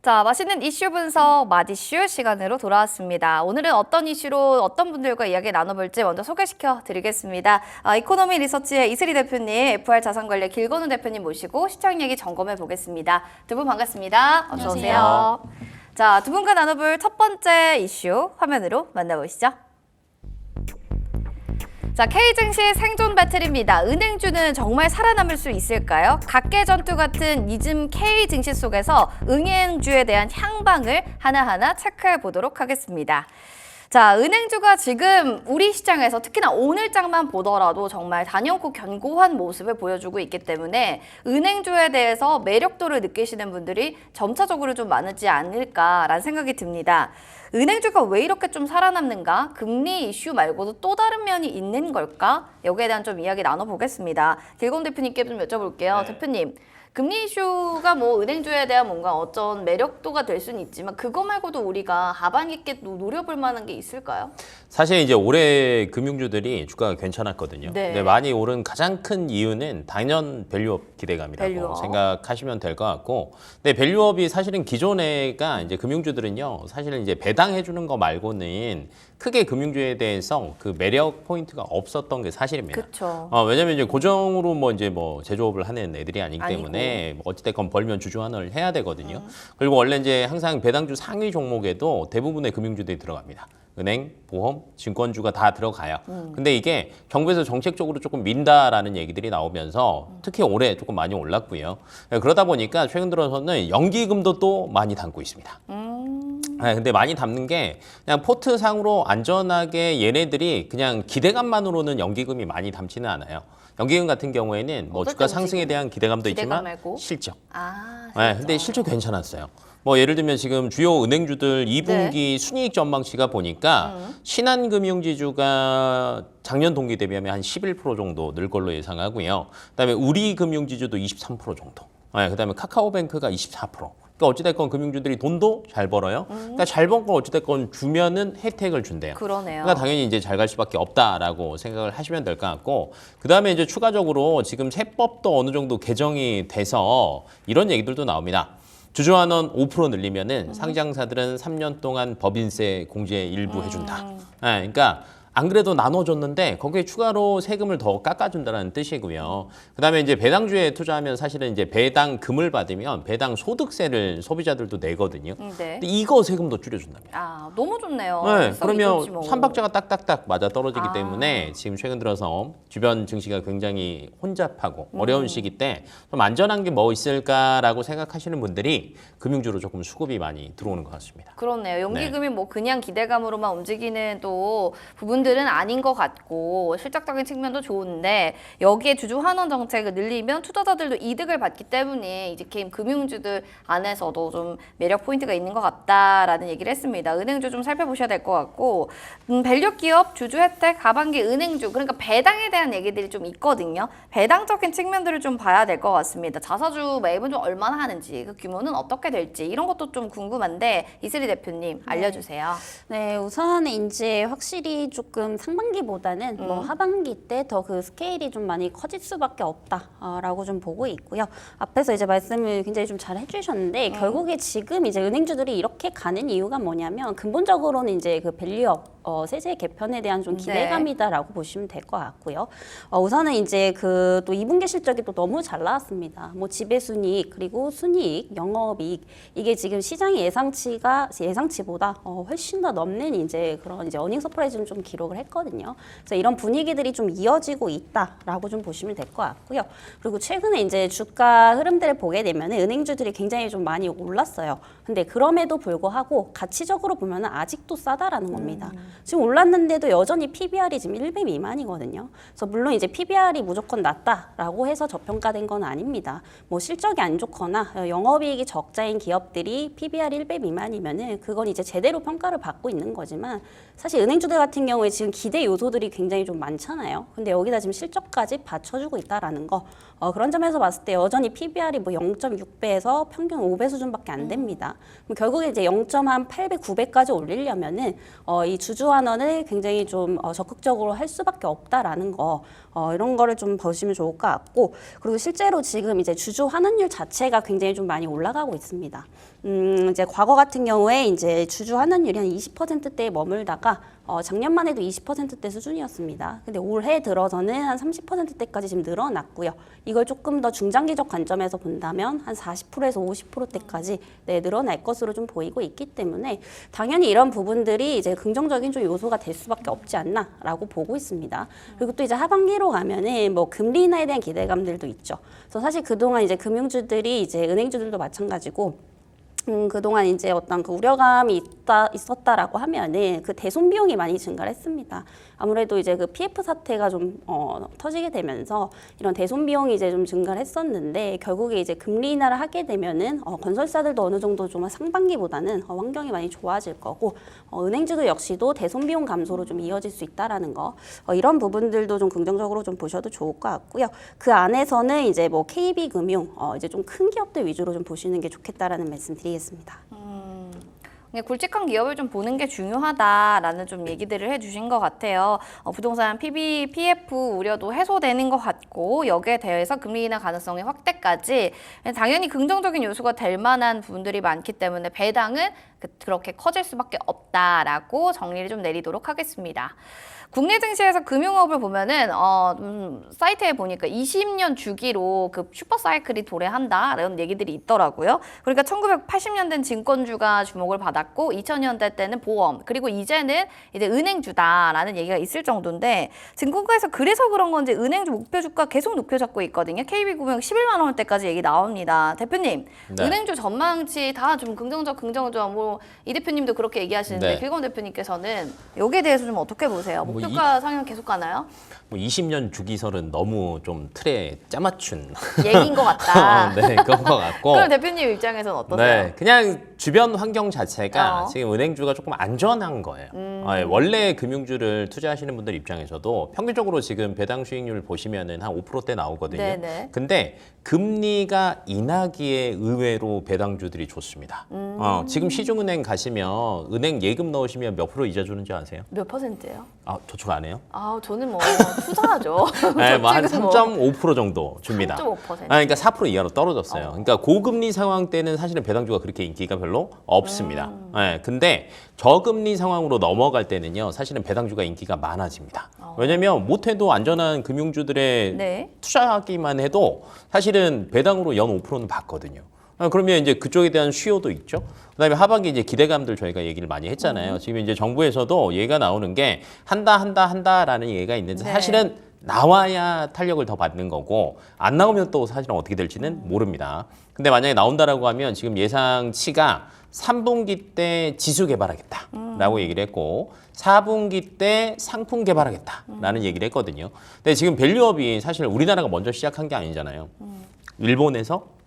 A: 자, 맛있는 이슈 분석 맛이슈 시간으로 돌아왔습니다. 오늘은 어떤 이슈로 어떤 분들과 이야기 나눠볼지 먼저 소개시켜 드리겠습니다. 이코노미 리서치의 이슬이 대표님, FR 자산관리 길건우 대표님 모시고 시장 얘기 점검해 보겠습니다. 두 분 반갑습니다. 어서 오세요. 자, 두 분과 나눠볼 첫 번째 이슈 화면으로 만나보시죠. 자, K증시 생존 배틀입니다. 은행주는 정말 살아남을 수 있을까요? 각계 전투 같은 이즘 K증시 속에서 은행주에 대한 향방을 하나하나 체크해 보도록 하겠습니다. 자, 은행주가 지금 우리 시장에서 특히나 오늘장만 보더라도 정말 단연코 견고한 모습을 보여주고 있기 때문에 은행주에 대해서 매력도를 느끼시는 분들이 점차적으로 좀 많지 않을까라는 생각이 듭니다. 은행주가 왜 이렇게 좀 살아남는가? 금리 이슈 말고도 또 다른 면이 있는 걸까? 여기에 대한 좀 이야기 나눠보겠습니다. 길건 대표님께 좀 여쭤볼게요.
F: 네.
A: 대표님, 금리 이슈가 뭐 은행주에 대한 뭔가 어떤 매력도가 될 수는 있지만 그거 말고도 우리가 하반기께 노려볼 만한 게 있을까요?
F: 사실 이제 올해 금융주들이 주가가 괜찮았거든요.
A: 네.
F: 근데 많이 오른 가장 큰 이유는 당연 밸류업 기대감이라고
A: 밸류업.
F: 생각하시면 될 것 같고, 근데 밸류업이 사실은 기존에가 이제 금융주들은요, 사실은 이제 배당해 주는 거 말고는 크게 금융주에 대해서 그 매력 포인트가 없었던 게 사실입니다.
A: 그렇죠.
F: 왜냐면 이제 고정으로 뭐 이제 뭐 제조업을 하는 애들이 아니기
A: 아니고.
F: 때문에 뭐 어찌됐건 벌면 주주환원을 해야 되거든요. 그리고 원래 이제 항상 배당주 상위 종목에도 대부분의 금융주들이 들어갑니다. 은행, 보험, 증권주가 다 들어가요. 근데 이게 정부에서 정책적으로 조금 민다라는 얘기들이 나오면서 특히 올해 조금 많이 올랐고요. 그러다 보니까 최근 들어서는 연기금도 또 많이 담고 있습니다. 근데 많이 담는 게 그냥 포트상으로 안전하게 얘네들이 그냥 기대감만으로는 연기금이 많이 담지는 않아요. 연기금 같은 경우에는 뭐
A: 어떨
F: 주가
A: 때
F: 상승에 대한 기대감도
A: 기대감
F: 있지만
A: 말고?
F: 실적.
A: 아,
F: 네,
A: 진짜.
F: 근데 실적 괜찮았어요. 뭐 예를 들면 지금 주요 은행주들 2분기 순이익 전망치가 보니까 신한금융지주가 작년 동기 대비하면 한 11% 정도 늘 걸로 예상하고요. 그다음에 우리금융지주도 23% 정도. 네, 그다음에 카카오뱅크가 24%. 그러니까 어찌됐건 금융주들이 돈도 잘 벌어요. 그러니까 잘 번 거 어찌됐건 주면은 혜택을 준대요.
A: 그러네요.
F: 그러니까 당연히 이제 잘 갈 수밖에 없다라고 생각을 하시면 될 것 같고, 그다음에 이제 추가적으로 지금 세법도 어느 정도 개정이 돼서 이런 얘기들도 나옵니다. 주주환원 5% 늘리면은 상장사들은 3년 동안 법인세 공제 일부 해준다. 네, 그러니까 안 그래도 나눠줬는데 거기에 추가로 세금을 더 깎아준다는 뜻이고요. 그다음에 이제 배당주에 투자하면 사실은 이제 배당금을 받으면 배당 소득세를 소비자들도 내거든요.
A: 네.
F: 근데 이거 세금도 줄여준답니다.
A: 아, 너무 좋네요.
F: 네,
A: 일석이조지
F: 그러면
A: 뭐.
F: 삼박자가 딱딱딱 맞아 떨어지기
A: 아.
F: 때문에 지금 최근 들어서 주변 증시가 굉장히 혼잡하고 어려운 시기 때 좀 안전한 게 뭐 있을까라고 생각하시는 분들이 금융주로 조금 수급이 많이 들어오는 것 같습니다.
A: 그렇네요. 연기금이 뭐 그냥 기대감으로만 움직이는 또 부분들은 아닌 것 같고 실적적인 측면도 좋은데 여기에 주주 환원 정책을 늘리면 투자자들도 이득을 받기 때문에 이제 개인 금융주들 안에서도 좀 매력 포인트가 있는 것 같다라는 얘기를 했습니다. 은행주 좀 살펴보셔야 될 것 같고 밸류 기업, 주주 혜택, 하반기 은행주 그러니까 배당에 대한 얘기들이 좀 있거든요. 배당적인 측면들을 좀 봐야 될 것 같습니다. 자사주 매분 좀 얼마나 하는지 그 규모는 어떻게 될지 이런 것도 좀 궁금한데 이슬이 대표님 알려주세요.
G: 네, 우선 이제 확실히 조금 상반기보다는 뭐 하반기 때 더 그 스케일이 좀 많이 커질 수밖에 없다라고 좀 보고 있고요. 앞에서 이제 말씀을 굉장히 좀 잘 해주셨는데 결국에 지금 이제 은행주들이 이렇게 가는 이유가 뭐냐면 근본적으로는 이제 그 밸류업 세제 개편에 대한 좀 기대감이다라고 보시면 될 것 같고요. 우선은 이제 그 또 2분기 실적이 또 너무 잘 나왔습니다. 뭐 지배순이익 그리고 순이익, 영업이익 이게 지금 시장의 예상치보다 훨씬 더 넘는 이제 그런 이제 어닝 서프라이즈는 좀 기록을 했거든요. 그래서 이런 분위기들이 좀 이어지고 있다라고 좀 보시면 될 것 같고요. 그리고 최근에 이제 주가 흐름들을 보게 되면 은행주들이 굉장히 좀 많이 올랐어요. 근데 그럼에도 불구하고 가치적으로 보면 아직도 싸다라는 겁니다. 지금 올랐는데도 여전히 PBR이 지금 1배 미만이거든요. 그래서 물론 이제 PBR이 무조건 낮다라고 해서 저평가된 건 아닙니다. 뭐 실적이 안 좋거나 영업이익이 적자인 기업들이 PBR이 1배 미만이면은 그건 이제 제대로 평가를 받고 있는 거지만 사실 은행주들 같은 경우에 지금 기대 요소들이 굉장히 좀 많잖아요. 근데 여기다 지금 실적까지 받쳐주고 있다라는 거. 그런 점에서 봤을 때 여전히 PBR이 뭐 0.6배에서 평균 5배 수준밖에 안 됩니다. 그럼 결국에 이제 0.8배, 9배까지 올리려면은 이 주주 환원을 굉장히 좀 적극적으로 할 수밖에 없다라는 거. 이런 거를 좀 보시면 좋을 것 같고 그리고 실제로 지금 이제 주주 환원율 자체가 굉장히 좀 많이 올라가고 있습니다. 이제 과거 같은 경우에 이제 주주 환원율이 한 20%대에 머물다가 작년만 해도 20%대 수준이었습니다. 근데 올해 들어서는 한 30%대까지 지금 늘어났고요. 이걸 조금 더 중장기적 관점에서 본다면 한 40%에서 50%대까지 늘어날 것으로 좀 보이고 있기 때문에 당연히 이런 부분들이 이제 긍정적인 좀 요소가 될 수밖에 없지 않나라고 보고 있습니다. 그리고 또 이제 하반기로 가면은 뭐 금리 인하에 대한 기대감들도 있죠. 그래서 사실 그동안 이제 금융주들이 이제 은행주들도 마찬가지고 그동안 이제 어떤 그 우려감이 있었다라고 하면은 그 대손 비용이 많이 증가를 했습니다. 아무래도 이제 그 PF 사태가 좀 터지게 되면서 이런 대손 비용이 이제 좀 증가를 했었는데 결국에 이제 금리 인하를 하게 되면은 건설사들도 어느 정도 좀 상반기보다는 환경이 많이 좋아질 거고 은행주도 역시도 대손 비용 감소로 좀 이어질 수 있다라는 거 이런 부분들도 좀 긍정적으로 좀 보셔도 좋을 것 같고요. 그 안에서는 이제 뭐 KB금융 이제 좀 큰 기업들 위주로 좀 보시는 게 좋겠다라는 말씀드리겠습니다.
A: 굵직한 기업을 좀 보는 게 중요하다라는 좀 얘기들을 해주신 것 같아요. 부동산 PF 우려도 해소되는 것 같고 여기에 대해서 금리 인하 가능성의 확대까지 당연히 긍정적인 요소가 될 만한 부분들이 많기 때문에 배당은 그렇게 커질 수밖에 없다라고 정리를 좀 내리도록 하겠습니다. 국내 증시에서 금융업을 보면은 사이트에 보니까 20년 주기로 그 슈퍼사이클이 도래한다라는 얘기들이 있더라고요. 그러니까 1980년대는 증권주가 주목을 받았고 2000년대 때는 보험, 그리고 이제는 이제 은행주다라는 얘기가 있을 정도인데 증권가에서 그래서 그런 건지 은행주 목표 주가 계속 높여 잡고 있거든요. KB금융 11만 원대까지 얘기 나옵니다. 대표님,
F: 네.
A: 은행주 전망치 다 좀 긍정적, 뭐 이 대표님도 그렇게 얘기하시는데
F: 네.
A: 길건 대표님께서는 여기에 대해서 좀 어떻게 보세요?
F: 뭐
A: 목표가 상향 계속 가나요?
F: 뭐 20년 주기설은 너무 좀 틀에 짜맞춘
A: 얘기인 것 같다.
F: 네, 그런 것 같고.
A: 그럼 대표님 입장에서는 어떠세요?
F: 네, 그냥 주변 환경 자체가
A: 어.
F: 지금 은행주가 조금 안전한 거예요. 원래 금융주를 투자하시는 분들 입장에서도 평균적으로 지금 배당 수익률 보시면은 한 5%대 나오거든요.
A: 네네.
F: 근데 금리가 인하기에 의외로 배당주들이 좋습니다. 지금 시중은행 가시면 은행 예금 넣으시면 몇 프로 이자 주는지 아세요?
A: 몇 %예요?
F: 아, 저축 안 해요?
A: 아, 저는 뭐 투자하죠.
F: 네, 뭐한
A: 지금 뭐
F: 3.5% 정도 줍니다.
A: 3.5%.
F: 그러니까 4% 이하로 떨어졌어요. 그러니까 고금리 상황 때는 사실은 배당주가 그렇게 인기가 별로 없습니다. 네, 근데 저금리 상황으로 넘어갈 때는요, 사실은 배당주가 인기가 많아집니다. 왜냐면 못해도 안전한 금융주들의
A: 네.
F: 투자하기만 해도 사실은 배당으로 연 5%는 받거든요. 그러면 이제 그쪽에 대한 수요도 있죠. 그다음에 하반기 이제 기대감들 저희가 얘기를 많이 했잖아요. 지금 이제 정부에서도 얘기가 나오는 게 한다라는 얘기가 있는데
A: 네.
F: 사실은 나와야 탄력을 더 받는 거고 안 나오면 또 사실은 어떻게 될지는 모릅니다. 근데 만약에 나온다라고 하면 지금 예상치가 3분기 때 지수 개발하겠다라고 얘기를 했고 4분기 때 상품 개발하겠다라는 얘기를 했거든요. 근데 지금 밸류업이 사실 우리나라가 먼저 시작한 게 아니잖아요. 일본에서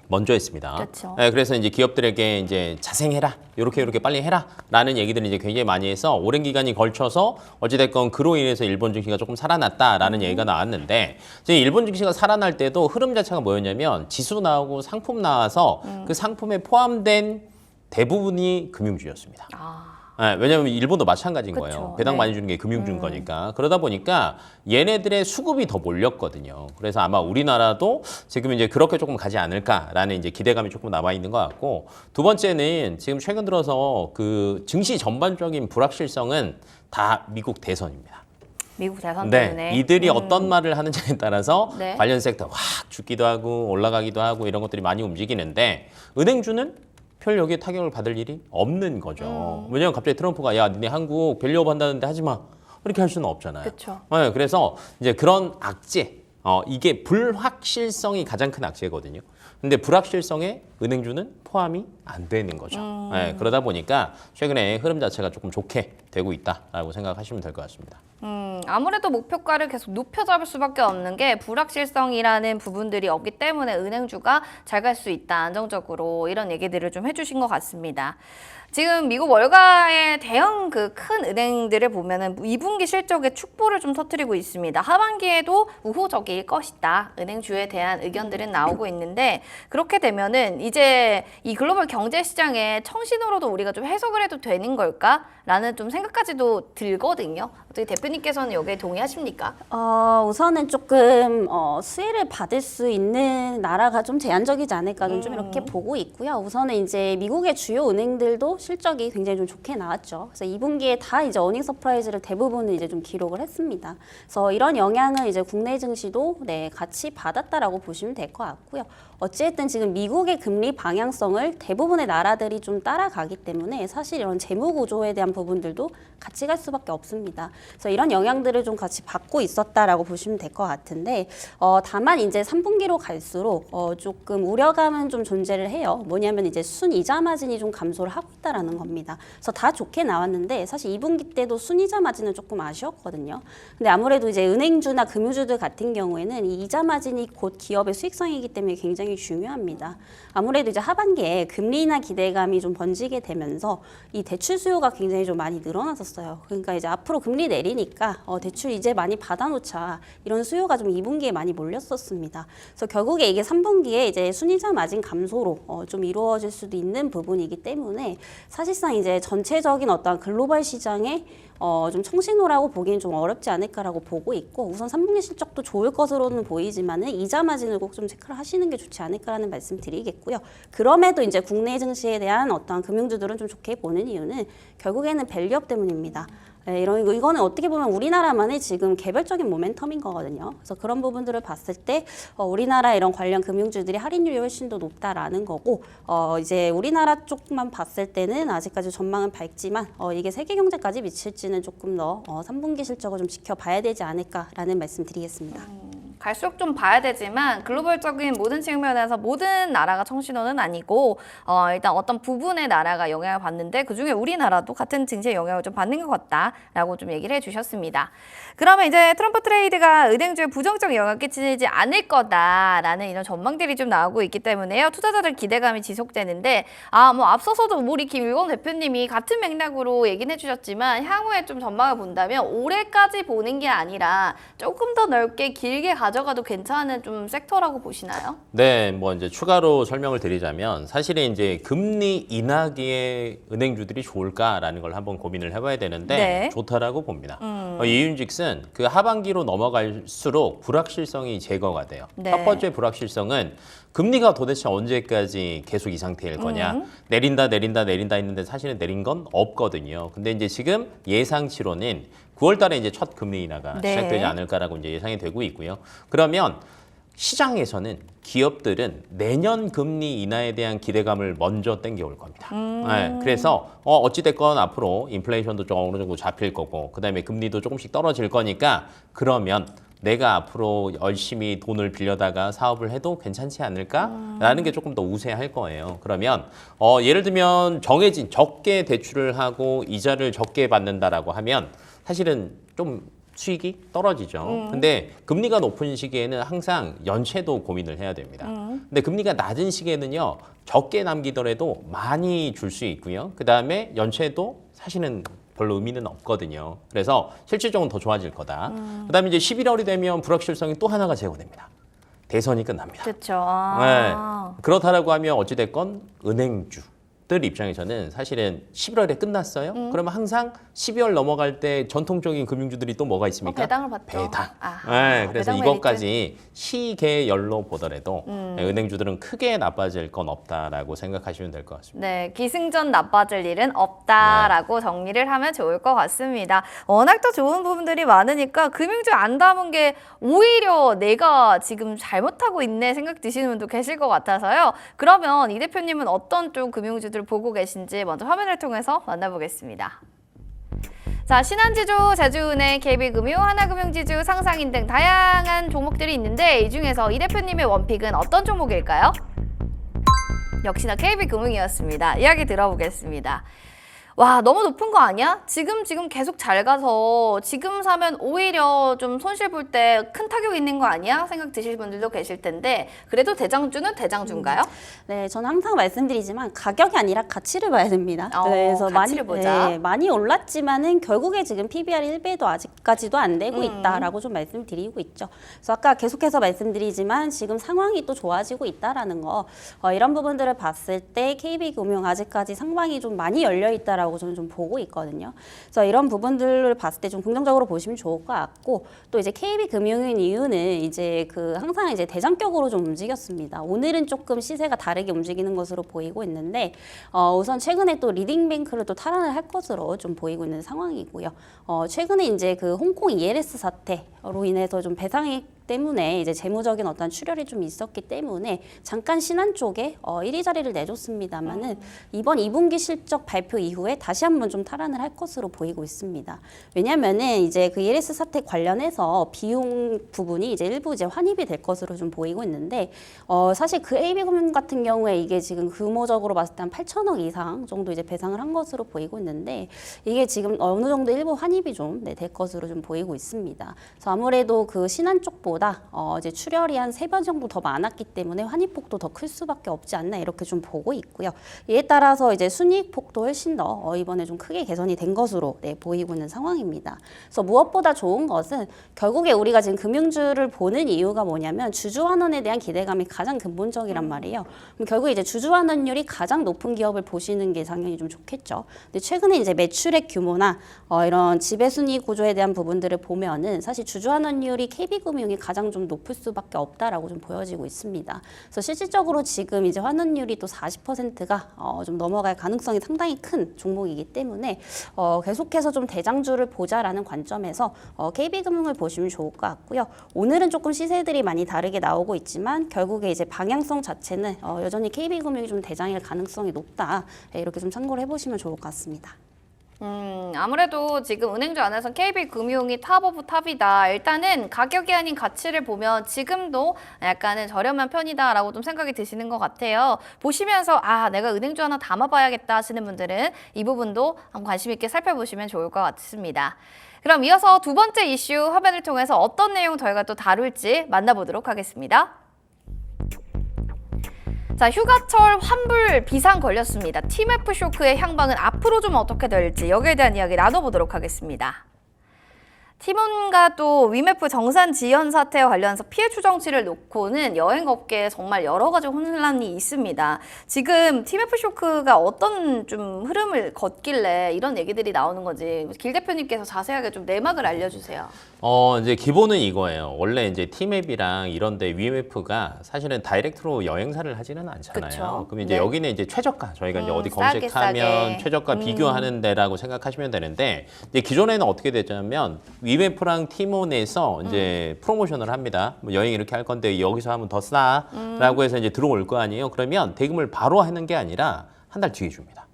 F: 먼저 했습니다.
A: 그렇죠.
F: 네, 그래서 이제 기업들에게 이제 자생해라, 이렇게 빨리 해라라는 얘기들을 이제 굉장히 많이 해서 오랜 기간이 걸쳐서 어찌됐건 그로 인해서 일본 증시가 조금 살아났다라는 얘기가 나왔는데 이제 일본 증시가 살아날 때도 흐름 자체가 뭐였냐면 지수 나오고 상품 나와서 그 상품에 포함된 대부분이 금융주였습니다. 네, 왜냐하면 일본도 마찬가지인
A: 그쵸.
F: 거예요. 배당
A: 네.
F: 많이 주는 게 금융주인 거니까. 그러다 보니까 얘네들의 수급이 더 몰렸거든요. 그래서 아마 우리나라도 지금 이제 그렇게 조금 가지 않을까라는 이제 기대감이 조금 남아 있는 것 같고 두 번째는 지금 최근 들어서 그 증시 전반적인 불확실성은 다 미국 대선입니다.
A: 미국 대선
F: 네,
A: 때문에.
F: 이들이 어떤 말을 하느냐에 따라서
A: 네.
F: 관련 섹터 확 죽기도 하고 올라가기도 하고 이런 것들이 많이 움직이는데 은행주는 별 여기에 타격을 받을 일이 없는 거죠. 왜냐하면 갑자기 트럼프가 야 니네 한국 밸류업 한다는데 하지 마 이렇게 할 수는 없잖아요.
A: 그쵸.
F: 네, 그래서 이제 그런 악재 이게 불확실성이 가장 큰 악재거든요. 근데 불확실성에 은행주는 포함이 안 되는 거죠. 네, 그러다 보니까 최근에 흐름 자체가 조금 좋게 되고 있다라고 생각하시면 될 것 같습니다.
A: 아무래도 목표가를 계속 높여잡을 수밖에 없는 게 불확실성이라는 부분들이 없기 때문에 은행주가 잘 갈 수 있다, 안정적으로 이런 얘기들을 좀 해주신 것 같습니다. 지금 미국 월가의 대형 그 큰 은행들을 보면은 2분기 실적에 축보를 좀 터뜨리고 있습니다. 하반기에도 우호적일 것이다. 은행주에 대한 의견들은 나오고 있는데 그렇게 되면은 이제 이 글로벌 경제 시장의 청신호로도 우리가 좀 해석을 해도 되는 걸까라는 좀 생각까지도 들거든요. 어떻게 대표님께서는 여기에 동의하십니까?
G: 우선은 조금 수혜를 받을 수 있는 나라가 좀 제한적이지 않을까 좀 이렇게 보고 있고요. 우선은 이제 미국의 주요 은행들도 실적이 굉장히 좀 좋게 나왔죠. 그래서 2분기에 다 이제 어닝 서프라이즈를 대부분은 이제 좀 기록을 했습니다. 그래서 이런 영향을 이제 국내 증시도 같이 받았다라고 보시면 될 것 같고요. 어찌됐든 지금 미국의 금리 방향성을 대부분의 나라들이 좀 따라가기 때문에 사실 이런 재무 구조에 대한 부분들도 같이 갈 수밖에 없습니다. 그래서 이런 영향들을 좀 같이 받고 있었다라고 보시면 될 것 같은데 다만 이제 3분기로 갈수록 조금 우려감은 좀 존재를 해요. 뭐냐면 이제 순이자 마진이 좀 감소를 하고 있다라는 겁니다. 그래서 다 좋게 나왔는데 사실 2분기 때도 순이자 마진은 조금 아쉬웠거든요. 근데 아무래도 이제 은행주나 금융주들 같은 경우에는 이 이자 마진이 곧 기업의 수익성이기 때문에 굉장히 중요합니다. 아무래도 이제 하반기에 금리나 기대감이 좀 번지게 되면서 이 대출 수요가 굉장히 좀 많이 늘어났었어요. 그러니까 이제 앞으로 금리 내리니까 대출 이제 많이 받아놓자 이런 수요가 좀 2분기에 많이 몰렸었습니다. 그래서 결국에 이게 3분기에 이제 순이자 마진 감소로 좀 이루어질 수도 있는 부분이기 때문에 사실상 이제 전체적인 어떤 글로벌 시장의 좀 청신호라고 보기엔 좀 어렵지 않을까라고 보고 있고 우선 3분기 실적도 좋을 것으로는 보이지만은 이자 마진을 꼭 좀 체크를 하시는 게 좋지 않을까라는 말씀 드리겠고요. 그럼에도 이제 국내 증시에 대한 어떠한 금융주들은 좀 좋게 보는 이유는 결국에는 밸류업 때문입니다. 네, 이거는 어떻게 보면 우리나라만의 지금 개별적인 모멘텀인 거거든요. 그래서 그런 부분들을 봤을 때 우리나라 이런 관련 금융주들이 할인율이 훨씬 더 높다라는 거고 이제 우리나라 쪽만 봤을 때는 아직까지 전망은 밝지만 이게 세계 경제까지 미칠지는 조금 더 3분기 실적을 좀 지켜봐야 되지 않을까라는 말씀 드리겠습니다.
A: 갈수록 좀 봐야 되지만 글로벌적인 모든 측면에서 모든 나라가 청신호는 아니고 일단 어떤 부분의 나라가 영향을 받는데 그중에 우리나라도 같은 증시에 영향을 좀 받는 것 같다라고 좀 얘기를 해주셨습니다. 그러면 이제 트럼프 트레이드가 은행주에 부정적 영향을 끼치지 않을 거다라는 이런 전망들이 좀 나오고 있기 때문에요. 투자자들 기대감이 지속되는데 뭐 앞서서도 우리 김일권 대표님이 같은 맥락으로 얘기는 해주셨지만 향후에 좀 전망을 본다면 올해까지 보는 게 아니라 조금 더 넓게 길게 가져가도 괜찮은 좀 섹터라고 보시나요?
F: 네, 뭐 이제 추가로 설명을 드리자면 사실은 이제 금리 인하기에 은행주들이 좋을까라는 걸 한번 고민을 해봐야 되는데
A: 네.
F: 좋다라고 봅니다. 이윤즉슨 그 하반기로 넘어갈수록 불확실성이 제거가 돼요.
A: 네.
F: 첫 번째 불확실성은 금리가 도대체 언제까지 계속 이 상태일 거냐. 내린다 했는데 사실은 내린 건 없거든요. 근데 이제 지금 예상치로는 9월 달에 이제 첫 금리 인하가
A: 네.
F: 시작되지 않을까라고 이제 예상이 되고 있고요. 그러면 시장에서는 기업들은 내년 금리 인하에 대한 기대감을 먼저 땡겨올 겁니다. 네, 그래서 어찌됐건 앞으로 인플레이션도 좀 어느 정도 잡힐 거고 그다음에 금리도 조금씩 떨어질 거니까 그러면 내가 앞으로 열심히 돈을 빌려다가 사업을 해도 괜찮지 않을까라는 게 조금 더 우세할 거예요. 그러면 예를 들면 정해진 적게 대출을 하고 이자를 적게 받는다라고 하면 사실은 좀 수익이 떨어지죠. 근데 금리가 높은 시기에는 항상 연체도 고민을 해야 됩니다. 근데 금리가 낮은 시기에는요. 적게 남기더라도 많이 줄 수 있고요. 그다음에 연체도 사실은 별로 의미는 없거든요. 그래서 실질적으로 더 좋아질 거다. 그다음에 이제 11월이 되면 불확실성이 또 하나가 제거됩니다. 대선이 끝납니다.
A: 그렇죠.
F: 네. 그렇다라고 하면 어찌됐건 은행주들 입장에서는 사실은 11월에 끝났어요. 그러면 항상 12월 넘어갈 때 전통적인 금융주들이 또 뭐가 있습니까?
A: 배당을 받죠.
F: 배당.
A: 아하,
F: 네, 그래서
A: 배당
F: 이것까지 시계열로 보더라도 은행주들은 크게 나빠질 건 없다라고 생각하시면 될 것 같습니다.
A: 네, 기승전 나빠질 일은 없다라고 정리를 하면 좋을 것 같습니다. 워낙 또 좋은 부분들이 많으니까 금융주 안 담은 게 오히려 내가 지금 잘못하고 있네 생각 드시는 분도 계실 것 같아서요. 그러면 이 대표님은 어떤 좀 금융주들을 보고 계신지 먼저 화면을 통해서 만나보겠습니다. 자, 신한지주, 제주은행, KB금융, 하나금융지주, 상상인 등 다양한 종목들이 있는데 이 중에서 이 대표님의 원픽은 어떤 종목일까요? 역시나 KB금융이었습니다. 이야기 들어보겠습니다. 와, 너무 높은 거 아니야? 지금 계속 잘 가서 지금 사면 오히려 좀 손실 볼 때 큰 타격 있는 거 아니야? 생각 드실 분들도 계실 텐데 그래도 대장주는 대장주인가요?
G: 네, 저는 항상 말씀드리지만 가격이 아니라 가치를 봐야 됩니다.
A: 그래서 가치를 보자.
G: 네, 많이 올랐지만은 결국에 지금 PBR 1배도 아직까지도 안 되고 있다라고 좀 말씀드리고 있죠. 그래서 아까 계속해서 말씀드리지만 지금 상황이 또 좋아지고 있다라는 거 이런 부분들을 봤을 때 KB금융 아직까지 상방이 좀 많이 열려 있다라고 저는 좀 보고 있거든요. 그래서 이런 부분들을 봤을 때 좀 긍정적으로 보시면 좋을 것 같고 또 이제 KB금융인 이유는 이제 항상 이제 대장격으로 좀 움직였습니다. 오늘은 조금 시세가 다르게 움직이는 것으로 보이고 있는데 우선 최근에 또 리딩뱅크를 또 탈환을 할 것으로 좀 보이고 있는 상황이고요. 최근에 이제 홍콩 ELS 사태로 인해서 좀 배상액 때문에 이제 재무적인 어떤 출혈이 좀 있었기 때문에 잠깐 신한 쪽에 1위 자리를 내줬습니다만은 이번 2분기 실적 발표 이후에 다시 한번 좀 탈환을 할 것으로 보이고 있습니다. 왜냐하면은 이제 ELS 사태 관련해서 비용 부분이 이제 일부 이제 환입이 될 것으로 좀 보이고 있는데 사실 AB금융 같은 경우에 이게 지금 규모적으로 봤을 때 한 8천억 이상 정도 이제 배상을 한 것으로 보이고 있는데 이게 지금 어느 정도 일부 환입이 좀 될 것으로 좀 보이고 있습니다. 그래서 아무래도 신한 쪽보다 이제 출혈이 한 3번 정도 더 많았기 때문에 환입폭도 더 클 수밖에 없지 않나 이렇게 좀 보고 있고요. 이에 따라서 이제 순이익폭도 훨씬 더 이번에 좀 크게 개선이 된 것으로 보이고 있는 상황입니다. 그래서 무엇보다 좋은 것은 결국에 우리가 지금 금융주를 보는 이유가 뭐냐면 주주환원에 대한 기대감이 가장 근본적이란 말이에요. 그럼 결국 이제 주주환원율이 가장 높은 기업을 보시는 게 당연히 좀 좋겠죠. 근데 최근에 이제 매출액 규모나 이런 지배순위 구조에 대한 부분들을 보면은 사실 주주환원율이 KB금융이 가장 좀 높을 수밖에 없다라고 좀 보여지고 있습니다. 그래서 실질적으로 지금 이제 환원율이 또 40%가 좀 넘어갈 가능성이 상당히 큰 종목이기 때문에 계속해서 좀 대장주를 보자라는 관점에서 KB금융을 보시면 좋을 것 같고요. 오늘은 조금 시세들이 많이 다르게 나오고 있지만 결국에 이제 방향성 자체는 여전히 KB금융이 좀 대장일 가능성이 높다. 이렇게 좀 참고를 해보시면 좋을 것 같습니다.
A: 아무래도 지금 은행주 안에서 KB금융이 탑 오브 탑이다. 일단은 가격이 아닌 가치를 보면 지금도 약간은 저렴한 편이다라고 좀 생각이 드시는 것 같아요. 보시면서 내가 은행주 하나 담아봐야겠다 하시는 분들은 이 부분도 한번 관심 있게 살펴보시면 좋을 것 같습니다. 그럼 이어서 두 번째 이슈 화면을 통해서 어떤 내용 저희가 또 다룰지 만나보도록 하겠습니다. 자, 휴가철 환불 비상 걸렸습니다. TMF 쇼크의 향방은 앞으로 좀 어떻게 될지 여기에 대한 이야기 나눠보도록 하겠습니다. 티몬과 또 위메프 정산 지연 사태와 관련해서 피해 추정치를 놓고는 여행업계에 정말 여러 가지 혼란이 있습니다. 지금 TMF 쇼크가 어떤 좀 흐름을 걷길래 이런 얘기들이 나오는 건지 길 대표님께서 자세하게 좀 내막을 알려주세요.
F: 이제 기본은 이거예요. 원래 이제 티맵이랑 이런데 위메프가 사실은 다이렉트로 여행사를 하지는 않잖아요.
A: 그쵸.
F: 그럼 이제
A: 네.
F: 여기는 이제 최저가 저희가 이제 어디
A: 싸게,
F: 검색하면
A: 싸게.
F: 최저가 비교하는 데라고 생각하시면 되는데 이제 기존에는 어떻게 되냐면 위메프랑 티몬에서 이제 프로모션을 합니다. 뭐 여행 이렇게 할 건데 여기서 하면 더 싸라고 해서 이제 들어올 거 아니에요. 그러면 대금을 바로 하는 게 아니라 한 달 뒤에 줍니다.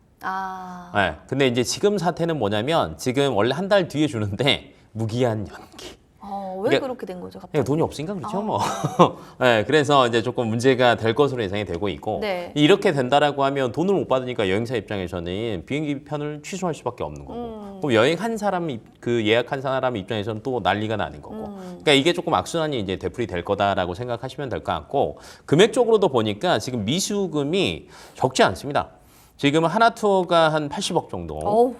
F: 네. 근데 이제 지금 사태는 뭐냐면 지금 원래 한 달 뒤에 주는데 무기한 연기.
A: 왜
F: 이게-
A: 그렇게 된 거죠, 갑자기?
F: 그냥 돈이 없으니까 그렇죠, 뭐. 네, 그래서 이제 조금 문제가 될 것으로 예상이 되고 있고
A: 네.
F: 이렇게 된다라고 하면 돈을 못 받으니까 여행사 입장에서는 비행기 편을 취소할 수밖에 없는 거고 그럼 여행한 사람 그 예약한 사람 입장에서는 또 난리가 나는 거고 그러니까 이게 조금 악순환이 이제 되풀이 될 거다라고 생각하시면 될 것 같고 금액적으로도 보니까 지금 미수금이 적지 않습니다. 지금 하나 투어가 한 80억 정도.
A: 어우,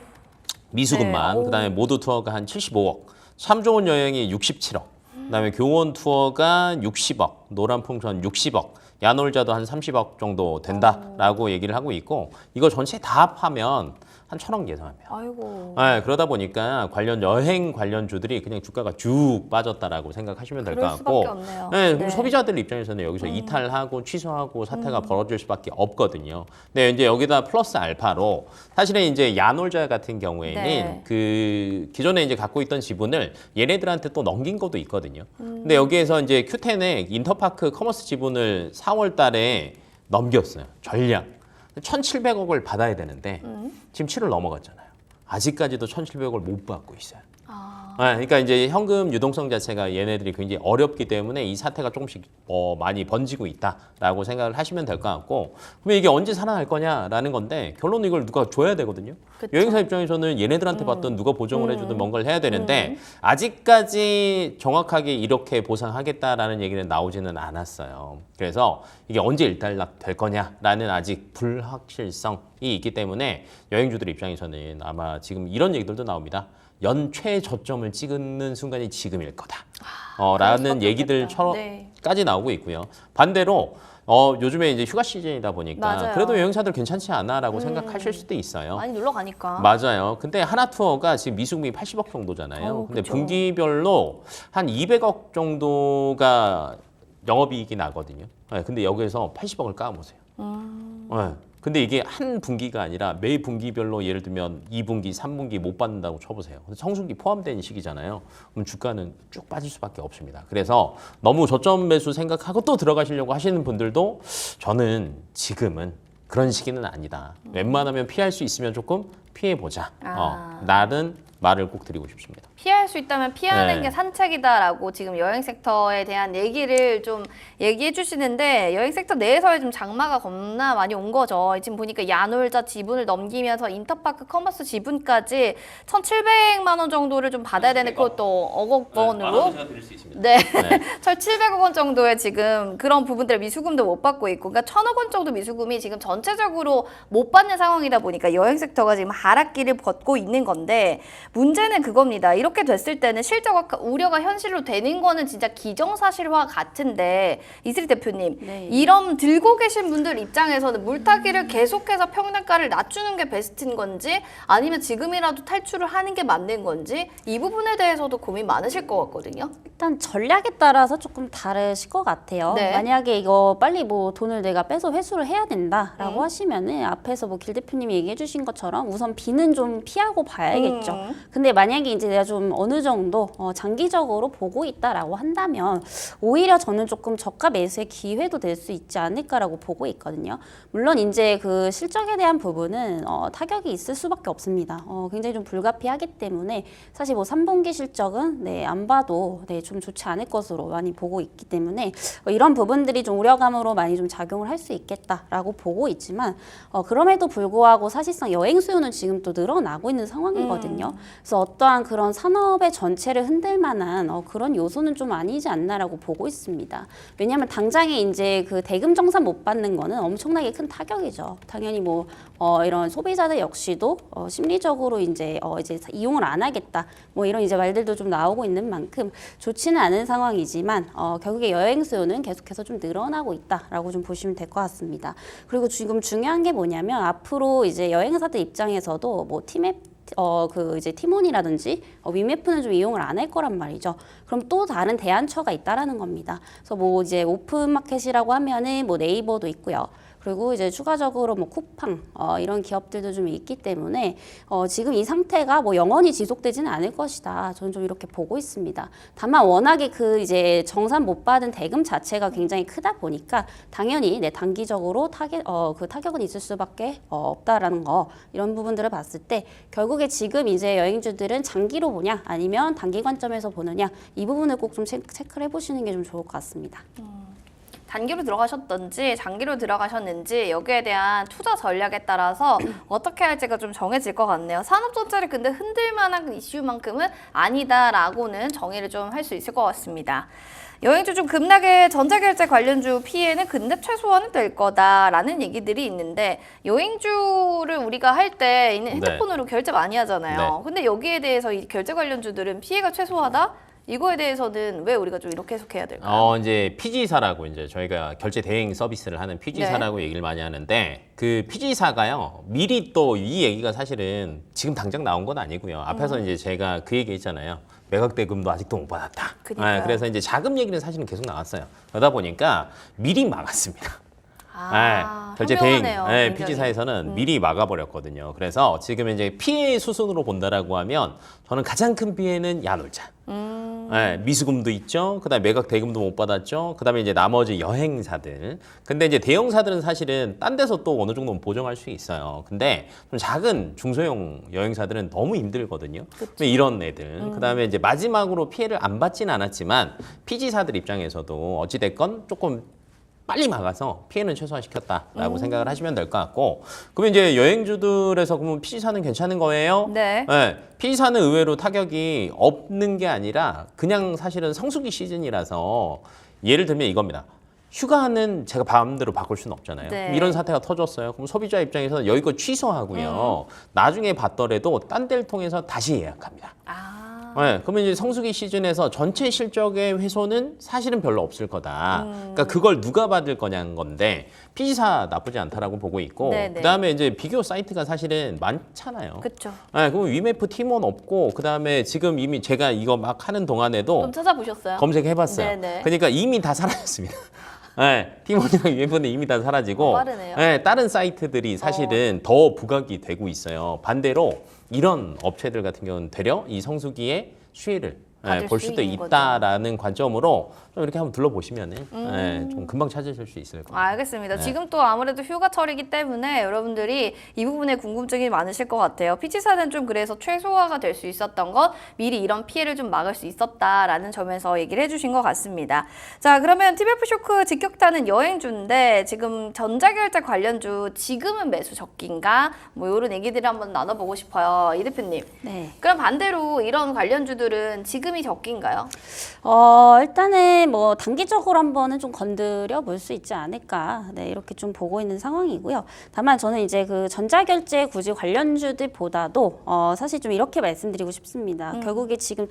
F: 미수금만,
A: 네,
F: 그다음에 모두 투어가 한 75억, 참 좋은 여행이 67억, 그다음에 교원 투어가 60억, 노란풍선 60억, 야놀자도 한 30억 정도 된다라고 얘기를 하고 있고 이거 전체 다 합하면 한 1,000억 예상합니다.
A: 아이고.
F: 네, 그러다 보니까 관련 여행 관련주들이 그냥 주가가 쭉 빠졌다라고 생각하시면 될 것
A: 그럴
F: 같고,
A: 수밖에 없네요.
F: 네, 그럼
A: 네.
F: 소비자들 입장에서는 여기서 이탈하고 취소하고 사태가 벌어질 수밖에 없거든요. 네, 이제 여기다 플러스 알파로 사실은 이제 야놀자 같은 경우에는
A: 네.
F: 그 기존에 이제 갖고 있던 지분을 얘네들한테 또 넘긴 것도 있거든요. 근데 여기에서 이제 Q10에 인터파크 커머스 지분을 4월달에 넘겼어요. 전량 1,700억을 받아야 되는데 지금 7을 넘어갔잖아요. 아직까지도 1,700억을 못 받고 있어요. 그러니까 이제 현금 유동성 자체가 얘네들이 굉장히 어렵기 때문에 이 사태가 조금씩 많이 번지고 있다라고 생각을 하시면 될 것 같고 그럼 이게 언제 살아날 거냐라는 건데 결론은 이걸 누가 줘야 되거든요.
A: 그쵸.
F: 여행사 입장에서는 얘네들한테 받던 누가 보정을 해주든 뭔가를 해야 되는데 아직까지 정확하게 이렇게 보상하겠다라는 얘기는 나오지는 않았어요. 그래서 이게 언제 일단락 될 거냐라는 아직 불확실성이 있기 때문에 여행주들 입장에서는 아마 지금 이런 얘기들도 나옵니다. 연최 저점을 찍는 순간이 지금일 거다. 라는
A: 수밖에
F: 얘기들까지
A: 네.
F: 나오고 있고요. 반대로 요즘에 이제 휴가 시즌이다 보니까
A: 맞아요.
F: 그래도 여행사들 괜찮지 않아라고 생각하실 수도 있어요.
A: 많이 놀러 가니까.
F: 맞아요. 근데 하나 투어가 지금 미수금이 80억 정도잖아요. 근데
A: 그쵸.
F: 분기별로 한 200억 정도가 영업이익이 나거든요. 네, 근데 여기에서 80억을 까보세요. 네. 근데 이게 한 분기가 아니라 매 분기별로 예를 들면 2분기, 3분기 못 받는다고 쳐보세요. 성수기 포함된 시기잖아요. 그럼 주가는 쭉 빠질 수밖에 없습니다. 그래서 너무 저점 매수 생각하고 또 들어가시려고 하시는 분들도 저는 지금은 그런 시기는 아니다. 웬만하면 피할 수 있으면 조금 피해보자. 날은 말을 꼭 드리고 싶습니다.
A: 피할 수 있다면 피하는
F: 네.
A: 게 산책이다라고 지금 여행 섹터에 대한 얘기를 좀 얘기해 주시는데 여행 섹터 내에서의 좀 장마가 겁나 많이 온 거죠. 지금 보니까 야놀자 지분을 넘기면서 인터파크 커머스 지분까지 1,700만 원 정도를 좀 받아야 되는 그것도 억억 원으로
F: 제가 드릴 수 있습니다.
A: 네.
F: 네.
A: 1,700억 원 정도의 지금 그런 부분들 미수금도 못 받고 있고, 그러니까 1,000억 원 정도 미수금이 지금 전체적으로 못 받는 상황이다 보니까 여행 섹터가 지금 하락기를 걷고 있는 건데 문제는 그겁니다. 이렇게 됐을 때는 실적 우려가 현실로 되는 거는 진짜 기정사실화 같은데 이슬이 대표님,
G: 네.
A: 이런 들고 계신 분들 입장에서는 물타기를 계속해서 평단가를 낮추는 게 베스트인 건지 아니면 지금이라도 탈출을 하는 게 맞는 건지 이 부분에 대해서도 고민 많으실 것 같거든요.
G: 일단 전략에 따라서 조금 다르실 것 같아요.
A: 네.
G: 만약에 이거 빨리 뭐 돈을 내가 빼서 회수를 해야 된다라고 하시면은 앞에서 뭐 길 대표님이 얘기해 주신 것처럼 우선 B는 좀 피하고 봐야겠죠. 근데 만약에 이제 내가 좀 어느 정도 장기적으로 보고 있다라고 한다면 오히려 저는 조금 저가 매수의 기회도 될 수 있지 않을까라고 보고 있거든요. 물론 이제 그 실적에 대한 부분은 타격이 있을 수밖에 없습니다. 굉장히 좀 불가피하기 때문에 사실 뭐 3분기 실적은 네, 안 봐도 네, 좀 좋지 않을 것으로 많이 보고 있기 때문에 이런 부분들이 좀 우려감으로 많이 좀 작용을 할 수 있겠다라고 보고 있지만 그럼에도 불구하고 사실상 여행 수요는 지금 또 늘어나고 있는 상황이거든요. 그래서 어떠한 그런 산업의 전체를 흔들 만한 그런 요소는 좀 아니지 않나라고 보고 있습니다. 왜냐하면 당장에 이제 그 대금 정산 못 받는 거는 엄청나게 큰 타격이죠. 당연히 뭐 이런 소비자들 역시도 심리적으로 이제 이용을 안 하겠다 뭐 이런 이제 말들도 좀 나오고 있는 만큼 좋지는 않은 상황이지만 결국에 여행 수요는 계속해서 좀 늘어나고 있다라고 좀 보시면 될 것 같습니다. 그리고 지금 중요한 게 뭐냐면 앞으로 이제 여행사들 입장에서도 뭐 그 이제 티몬이라든지 위메프는 좀 이용을 안 할 거란 말이죠. 그럼 또 다른 대안처가 있다라는 겁니다. 그래서 뭐 이제 오픈마켓이라고 하면은 뭐 네이버도 있고요. 그리고 이제 추가적으로 뭐 쿠팡 이런 기업들도 좀 있기 때문에 지금 이 상태가 뭐 영원히 지속되지는 않을 것이다. 저는 좀 이렇게 보고 있습니다. 다만 워낙에 그 이제 정산 못 받은 대금 자체가 굉장히 크다 보니까 당연히 단기적으로 그 타격은 있을 수밖에 없다라는 거 이런 부분들을 봤을 때 결국에 지금 이제 여행주들은 장기로 보냐 아니면 단기 관점에서 보느냐 이 부분을 꼭 좀 체크를 해보시는 게 좀 좋을 것 같습니다.
A: 단기로 들어가셨던지 장기로 들어가셨는지 여기에 대한 투자 전략에 따라서 어떻게 할지가 좀 정해질 것 같네요. 산업 전체를 근데 흔들 만한 이슈만큼은 아니다라고는 정의를 좀 할 수 있을 것 같습니다. 여행주 중 급락의 전자결제 관련주 피해는 근데 최소화는 될 거다라는 얘기들이 있는데 여행주를 우리가 할 때 핸드폰으로 결제 많이 하잖아요.
F: 네.
A: 근데 여기에 대해서 이 결제 관련주들은 피해가 최소화다? 이거에 대해서는 왜 우리가 좀 이렇게 해석해야 될까요?
F: 이제 피지사라고 이제 저희가 결제 대행 서비스를 하는 피지사라고 얘기를 많이 하는데 그 피지사가요. 미리 또 이 얘기가 사실은 지금 당장 나온 건 아니고요. 앞에서 이제 제가 그 얘기 했잖아요. 매각 대금도 아직도 못 받았다.
A: 그러니까요.
F: 그래서 이제 자금 얘기는 사실은 계속 나왔어요. 그러다 보니까 미리 막았습니다. 결제 대행
A: 현명하네요,
F: 피지사에서는 미리 막아버렸거든요. 그래서 지금 이제 피해 수순으로 본다라고 하면 저는 가장 큰 피해는 야놀자. 미수금도 있죠. 그다음에 매각 대금도 못 받았죠. 그다음에 이제 나머지 여행사들. 근데 이제 대형사들은 사실은 딴 데서 또 어느 정도는 보정할 수 있어요. 근데 좀 작은 중소형 여행사들은 너무 힘들거든요. 이런 애들. 그다음에 이제 마지막으로 피해를 안 받지는 않았지만 피지사들 입장에서도 어찌 됐건 조금 빨리 막아서 피해는 최소화시켰다라고 생각을 하시면 될 것 같고, 그러면 이제 여행주들에서 그러면 피지사는 괜찮은 거예요?
A: 네.
F: 피지사는 의외로 타격이 없는 게 아니라 그냥 사실은 성수기 시즌이라서 예를 들면 이겁니다. 휴가는 제가 마음대로 바꿀 수는 없잖아요.
A: 네.
F: 이런 사태가 터졌어요. 그럼 소비자 입장에서는 여기껏 취소하고요. 나중에 받더라도 딴 데를 통해서 다시 예약합니다. 그러면 이제 성수기 시즌에서 전체 실적의 훼손은 사실은 별로 없을 거다. 그러니까 그걸 누가 받을 거냐는 건데 피지사 나쁘지 않다라고 보고 있고,
A: 네네.
F: 그다음에 이제 비교 사이트가 사실은 많잖아요.
A: 그렇죠.
F: 그럼 위메프 티몬 없고, 그다음에 지금 이미 제가 이거 막 하는 동안에도
A: 좀 찾아보셨어요?
F: 검색해봤어요.
A: 네네.
F: 그러니까 이미 다 사라졌습니다. 티몬이랑 위메프는 이미 다 사라지고,
A: 빠르네요.
F: 다른 사이트들이 사실은 더 부각이 되고 있어요. 반대로 이런 업체들 같은 경우는 되려 이 성수기에 수혜를
A: 받을
F: 볼
A: 수
F: 수도
A: 있는 거죠.
F: 있다라는 관점으로 좀 이렇게 한번 둘러보시면은 좀 금방 찾으실 수 있을 거예요.
A: 알겠습니다.
F: 네.
A: 지금 또 아무래도 휴가철이기 때문에 여러분들이 이 부분에 궁금증이 많으실 것 같아요. 피치사는 좀 그래서 최소화가 될 수 있었던 것, 미리 이런 피해를 좀 막을 수 있었다라는 점에서 얘기를 해주신 것 같습니다. 자, 그러면 TBF 쇼크 직격타는 여행주인데 지금 전자결제 관련주 지금은 매수 적기인가? 뭐 이런 얘기들을 한번 나눠보고 싶어요. 이 대표님.
G: 네.
A: 그럼 반대로 이런 관련주들은 지금이 적기인가요?
G: 일단은 뭐 단기적으로 한번은 좀 건드려 볼 수 있지 않을까. 네, 이렇게 좀 보고 있는 상황이고요. 다만 저는 이제 그 전자결제 굳이 관련주들보다도 사실 좀 이렇게 말씀드리고 싶습니다. 결국에 지금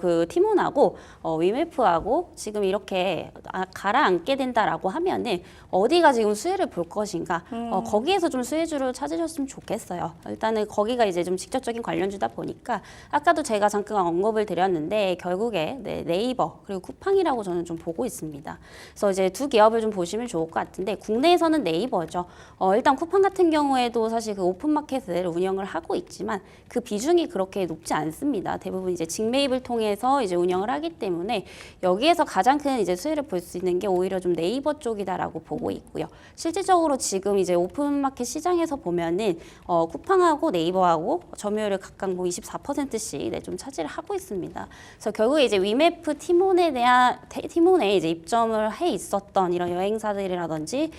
G: 그 티몬하고 위메프하고 지금 이렇게 가라앉게 된다라고 하면은 어디가 지금 수혜를 볼 것인가. 거기에서 좀 수혜주를 찾으셨으면 좋겠어요. 일단은 거기가 이제 좀 직접적인 관련주다 보니까 아까도 제가 잠깐 언급을 드렸는데 결국에 네이버 그리고 쿠팡이라고 저는 좀 보고 있습니다. 그래서 이제 두 기업을 좀 보시면 좋을 것 같은데 국내에서는 네이버죠. 일단 쿠팡 같은 경우에도 사실 그 오픈마켓을 운영을 하고 있지만 그 비중이 그렇게 높지 않습니다. 대부분 이제 직매입을 통해서 이제 운영을 하기 때문에 여기에서 가장 큰 이제 수혜를 볼 수 있는 게 오히려 좀 네이버 쪽이다라고 보고 있고요. 실질적으로 지금 이제 오픈마켓 시장에서 보면은 쿠팡하고 네이버하고 점유율을 각각 뭐 24%씩 좀 차지를 하고 있습니다. 그래서 결국에 이제 위메프 티몬에 이제 입점을 해 있었던 이런 여행사들이라든지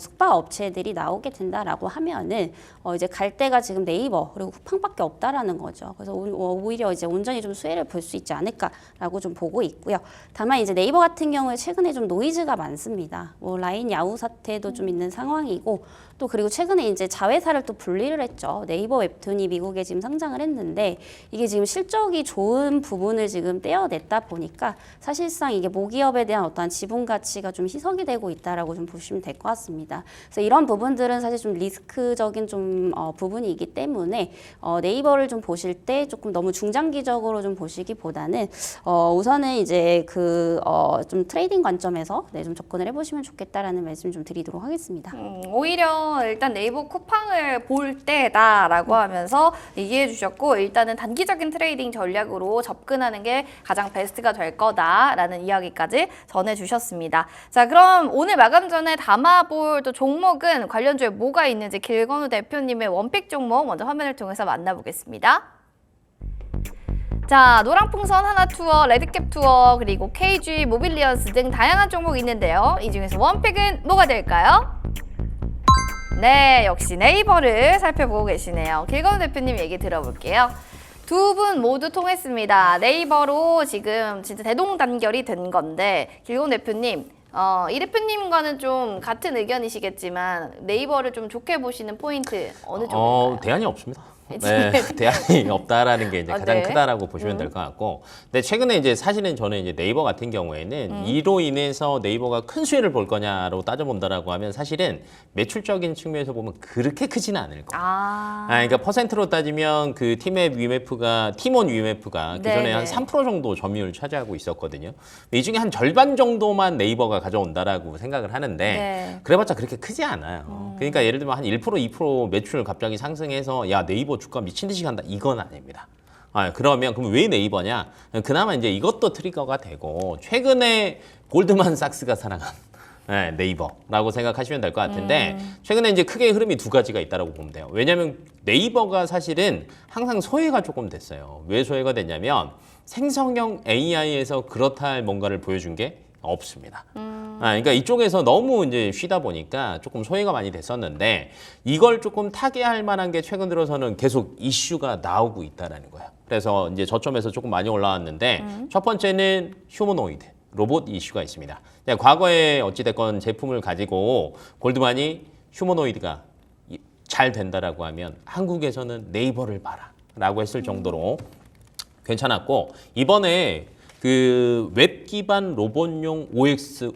G: 숙박 업체들이 나오게 된다라고 하면은 이제 갈 데가 지금 네이버 그리고 쿠팡밖에 없다라는 거죠. 그래서 오히려 이제 온전히 좀 수혜를 볼 수 있지 않을까라고 좀 보고 있고요. 다만 이제 네이버 같은 경우에 최근에 좀 노이즈가 많습니다. 뭐 라인 야후 사태도 좀 있는 상황이고 또 그리고 최근에 이제 자회사를 또 분리를 했죠. 네이버 웹툰이 미국에 지금 상장을 했는데 이게 지금 실적이 좋은 부분을 지금 떼어냈다 보니까 사실상 이게 모기업에 대한 어떠한 지분 가치가 좀 희석이 되고 있다라고 좀 보시면 될 것 같습니다. 그래서 이런 부분들은 사실 좀 리스크적인 좀 부분이기 때문에 네이버를 좀 보실 때 조금 너무 중장기적으로 좀 보시기보다는 우선은 이제 그 좀 트레이딩 관점에서 좀 접근을 해보시면 좋겠다라는 말씀 좀 드리도록 하겠습니다.
A: 오히려 일단 네이버 쿠팡을 볼 때다라고 하면서 얘기해 주셨고 일단은 단기적인 트레이딩 전략으로 접근하는 게 가장 베스트가 될 거다라는 이야기까지 전해주셨습니다. 자, 그럼 오늘 마감 전에 담아볼 또 종목은 관련주에 뭐가 있는지 길건우 대표님의 원픽 종목 먼저 화면을 통해서 만나보겠습니다. 자, 노랑풍선 하나투어, 레드캡 투어, 그리고 KG 모빌리언스 등 다양한 종목이 있는데요. 이 중에서 원픽은 뭐가 될까요? 네, 역시 네이버를 살펴보고 계시네요. 길건우 대표님 얘기 들어볼게요. 두 분 모두 통했습니다. 네이버로 지금 진짜 대동단결이 된 건데 길건우 대표님, 이 대표님과는 좀 같은 의견이시겠지만 네이버를 좀 좋게 보시는 포인트 어느 쪽일까요?
F: 대안이 없습니다. 네, 대안이 없다라는 게 이제 가장
A: 네.
F: 크다라고 보시면 될 것 같고, 근데 최근에 이제 사실은 저는 이제 네이버 같은 경우에는 이로 인해서 네이버가 큰 수혜를 볼 거냐로 따져본다라고 하면 사실은 매출적인 측면에서 보면 그렇게 크지는 않을 거예요. 그러니까 퍼센트로 따지면 그 티몬 위메프가 기존에
A: 네네.
F: 한 3% 정도 점유율 차지하고 있었거든요. 이 중에 한 절반 정도만 네이버가 가져온다라고 생각을 하는데
A: 네.
F: 그래봤자 그렇게 크지 않아요. 그러니까 예를 들면 한 1%, 2% 매출 갑자기 상승해서 야 네이버 주가 미친 듯이 간다 이건 아닙니다. 그러면 왜 네이버냐? 그나마 이제 이것도 트리거가 되고 최근에 골드만삭스가 사랑한 네이버라고 생각하시면 될 것 같은데 최근에 이제 크게 흐름이 두 가지가 있다라고 보면 돼요. 왜냐하면 네이버가 사실은 항상 소외가 조금 됐어요. 왜 소외가 됐냐면 생성형 AI에서 그렇다 할 뭔가를 보여준 게 없습니다. 그러니까 이쪽에서 너무 이제 쉬다 보니까 조금 소외가 많이 됐었는데 이걸 조금 타개할 만한 게 최근 들어서는 계속 이슈가 나오고 있다라는 거예요. 그래서 이제 저점에서 조금 많이 올라왔는데 첫 번째는 휴머노이드 로봇 이슈가 있습니다. 과거에 어찌됐건 제품을 가지고 골드만이 휴머노이드가 잘 된다라고 하면 한국에서는 네이버를 봐라라고 했을 정도로 괜찮았고 이번에 그 웹 기반 로봇용 OS도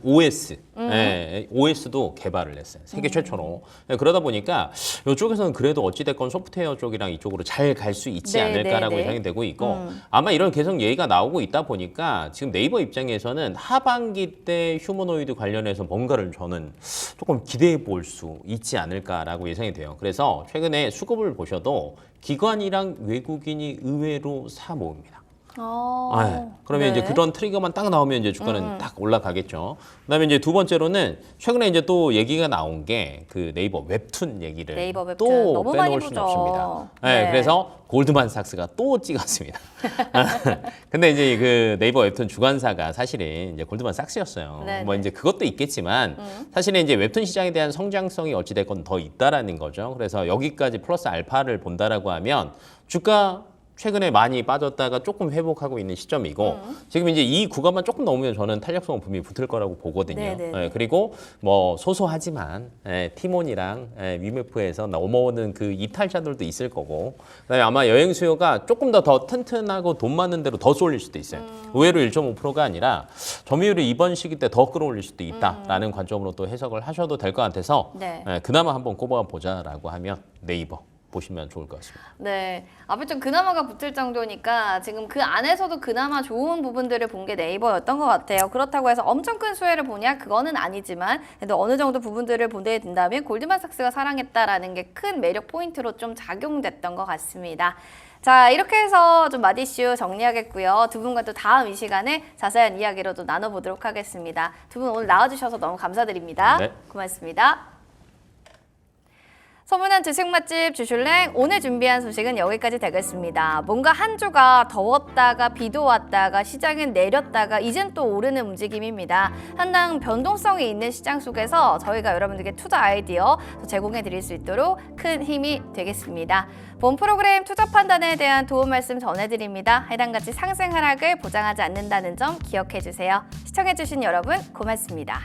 F: 개발을 했어요. 세계 최초로. 그러다 보니까 이쪽에서는 그래도 어찌됐건 소프트웨어 쪽이랑 이쪽으로 잘 갈 수 있지 않을까라고 예상이 되고 있고 아마 이런 계속 얘기가 나오고 있다 보니까 지금 네이버 입장에서는 하반기 때 휴머노이드 관련해서 뭔가를 저는 조금 기대해 볼 수 있지 않을까라고 예상이 돼요. 그래서 최근에 수급을 보셔도 기관이랑 외국인이 의외로 사 모읍니다. 그러면
A: 네.
F: 이제 그런 트리거만 딱 나오면 이제 주가는 딱 올라가겠죠. 그다음에 이제 두 번째로는 최근에 이제 또 얘기가 나온 게 그 네이버 웹툰 얘기를
A: 네이버 웹툰
F: 또
A: 너무 많이
F: 빼놓을 수는
A: 보죠.
F: 없습니다.
A: 네.
F: 네, 그래서 골드만삭스가 또 찍었습니다. 근데 이제 그 네이버 웹툰 주관사가 사실은 이제 골드만삭스였어요.
A: 네네.
F: 뭐 이제 그것도 있겠지만 사실은 이제 웹툰 시장에 대한 성장성이 어찌됐건 더 있다라는 거죠. 그래서 여기까지 플러스 알파를 본다라고 하면 주가 최근에 많이 빠졌다가 조금 회복하고 있는 시점이고 지금 이제 이 구간만 조금 넘으면 저는 탄력성은 분명히 붙을 거라고 보거든요.
A: 네네네.
F: 예, 그리고 뭐 소소하지만 티몬이랑 위메프에서 넘어오는 그 이탈자들도 있을 거고 그다음에 아마 여행 수요가 조금 더 튼튼하고 돈 많은 대로 더 쏠릴 수도 있어요. 의외로 1.5%가 아니라 점유율을 이번 시기 때 더 끌어올릴 수도 있다라는 관점으로 또 해석을 하셔도 될 것 같아서
A: 네.
F: 그나마 한번 꼽아보자라고 하면 네이버 보시면 좋을 것 같습니다.
A: 네, 앞에 좀 그나마가 붙을 정도니까 지금 그 안에서도 그나마 좋은 부분들을 본 게 네이버였던 것 같아요. 그렇다고 해서 엄청 큰 수혜를 보냐? 그거는 아니지만 그래도 어느 정도 부분들을 보게 된다면 골드만삭스가 사랑했다라는 게 큰 매력 포인트로 좀 작용됐던 것 같습니다. 자, 이렇게 해서 좀 마디쇼 정리하겠고요. 두 분과 또 다음 이 시간에 자세한 이야기로 또 나눠보도록 하겠습니다. 두 분 오늘 나와주셔서 너무 감사드립니다.
F: 네.
A: 고맙습니다. 소문난 주식 맛집 주슐랭 오늘 준비한 소식은 여기까지 되겠습니다. 뭔가 한 주가 더웠다가 비도 왔다가 시장은 내렸다가 이젠 또 오르는 움직임입니다. 상당 변동성이 있는 시장 속에서 저희가 여러분들께 투자 아이디어 제공해 드릴 수 있도록 큰 힘이 되겠습니다. 본 프로그램 투자 판단에 대한 도움 말씀 전해드립니다. 해당 가치 상승 하락을 보장하지 않는다는 점 기억해 주세요. 시청해 주신 여러분 고맙습니다.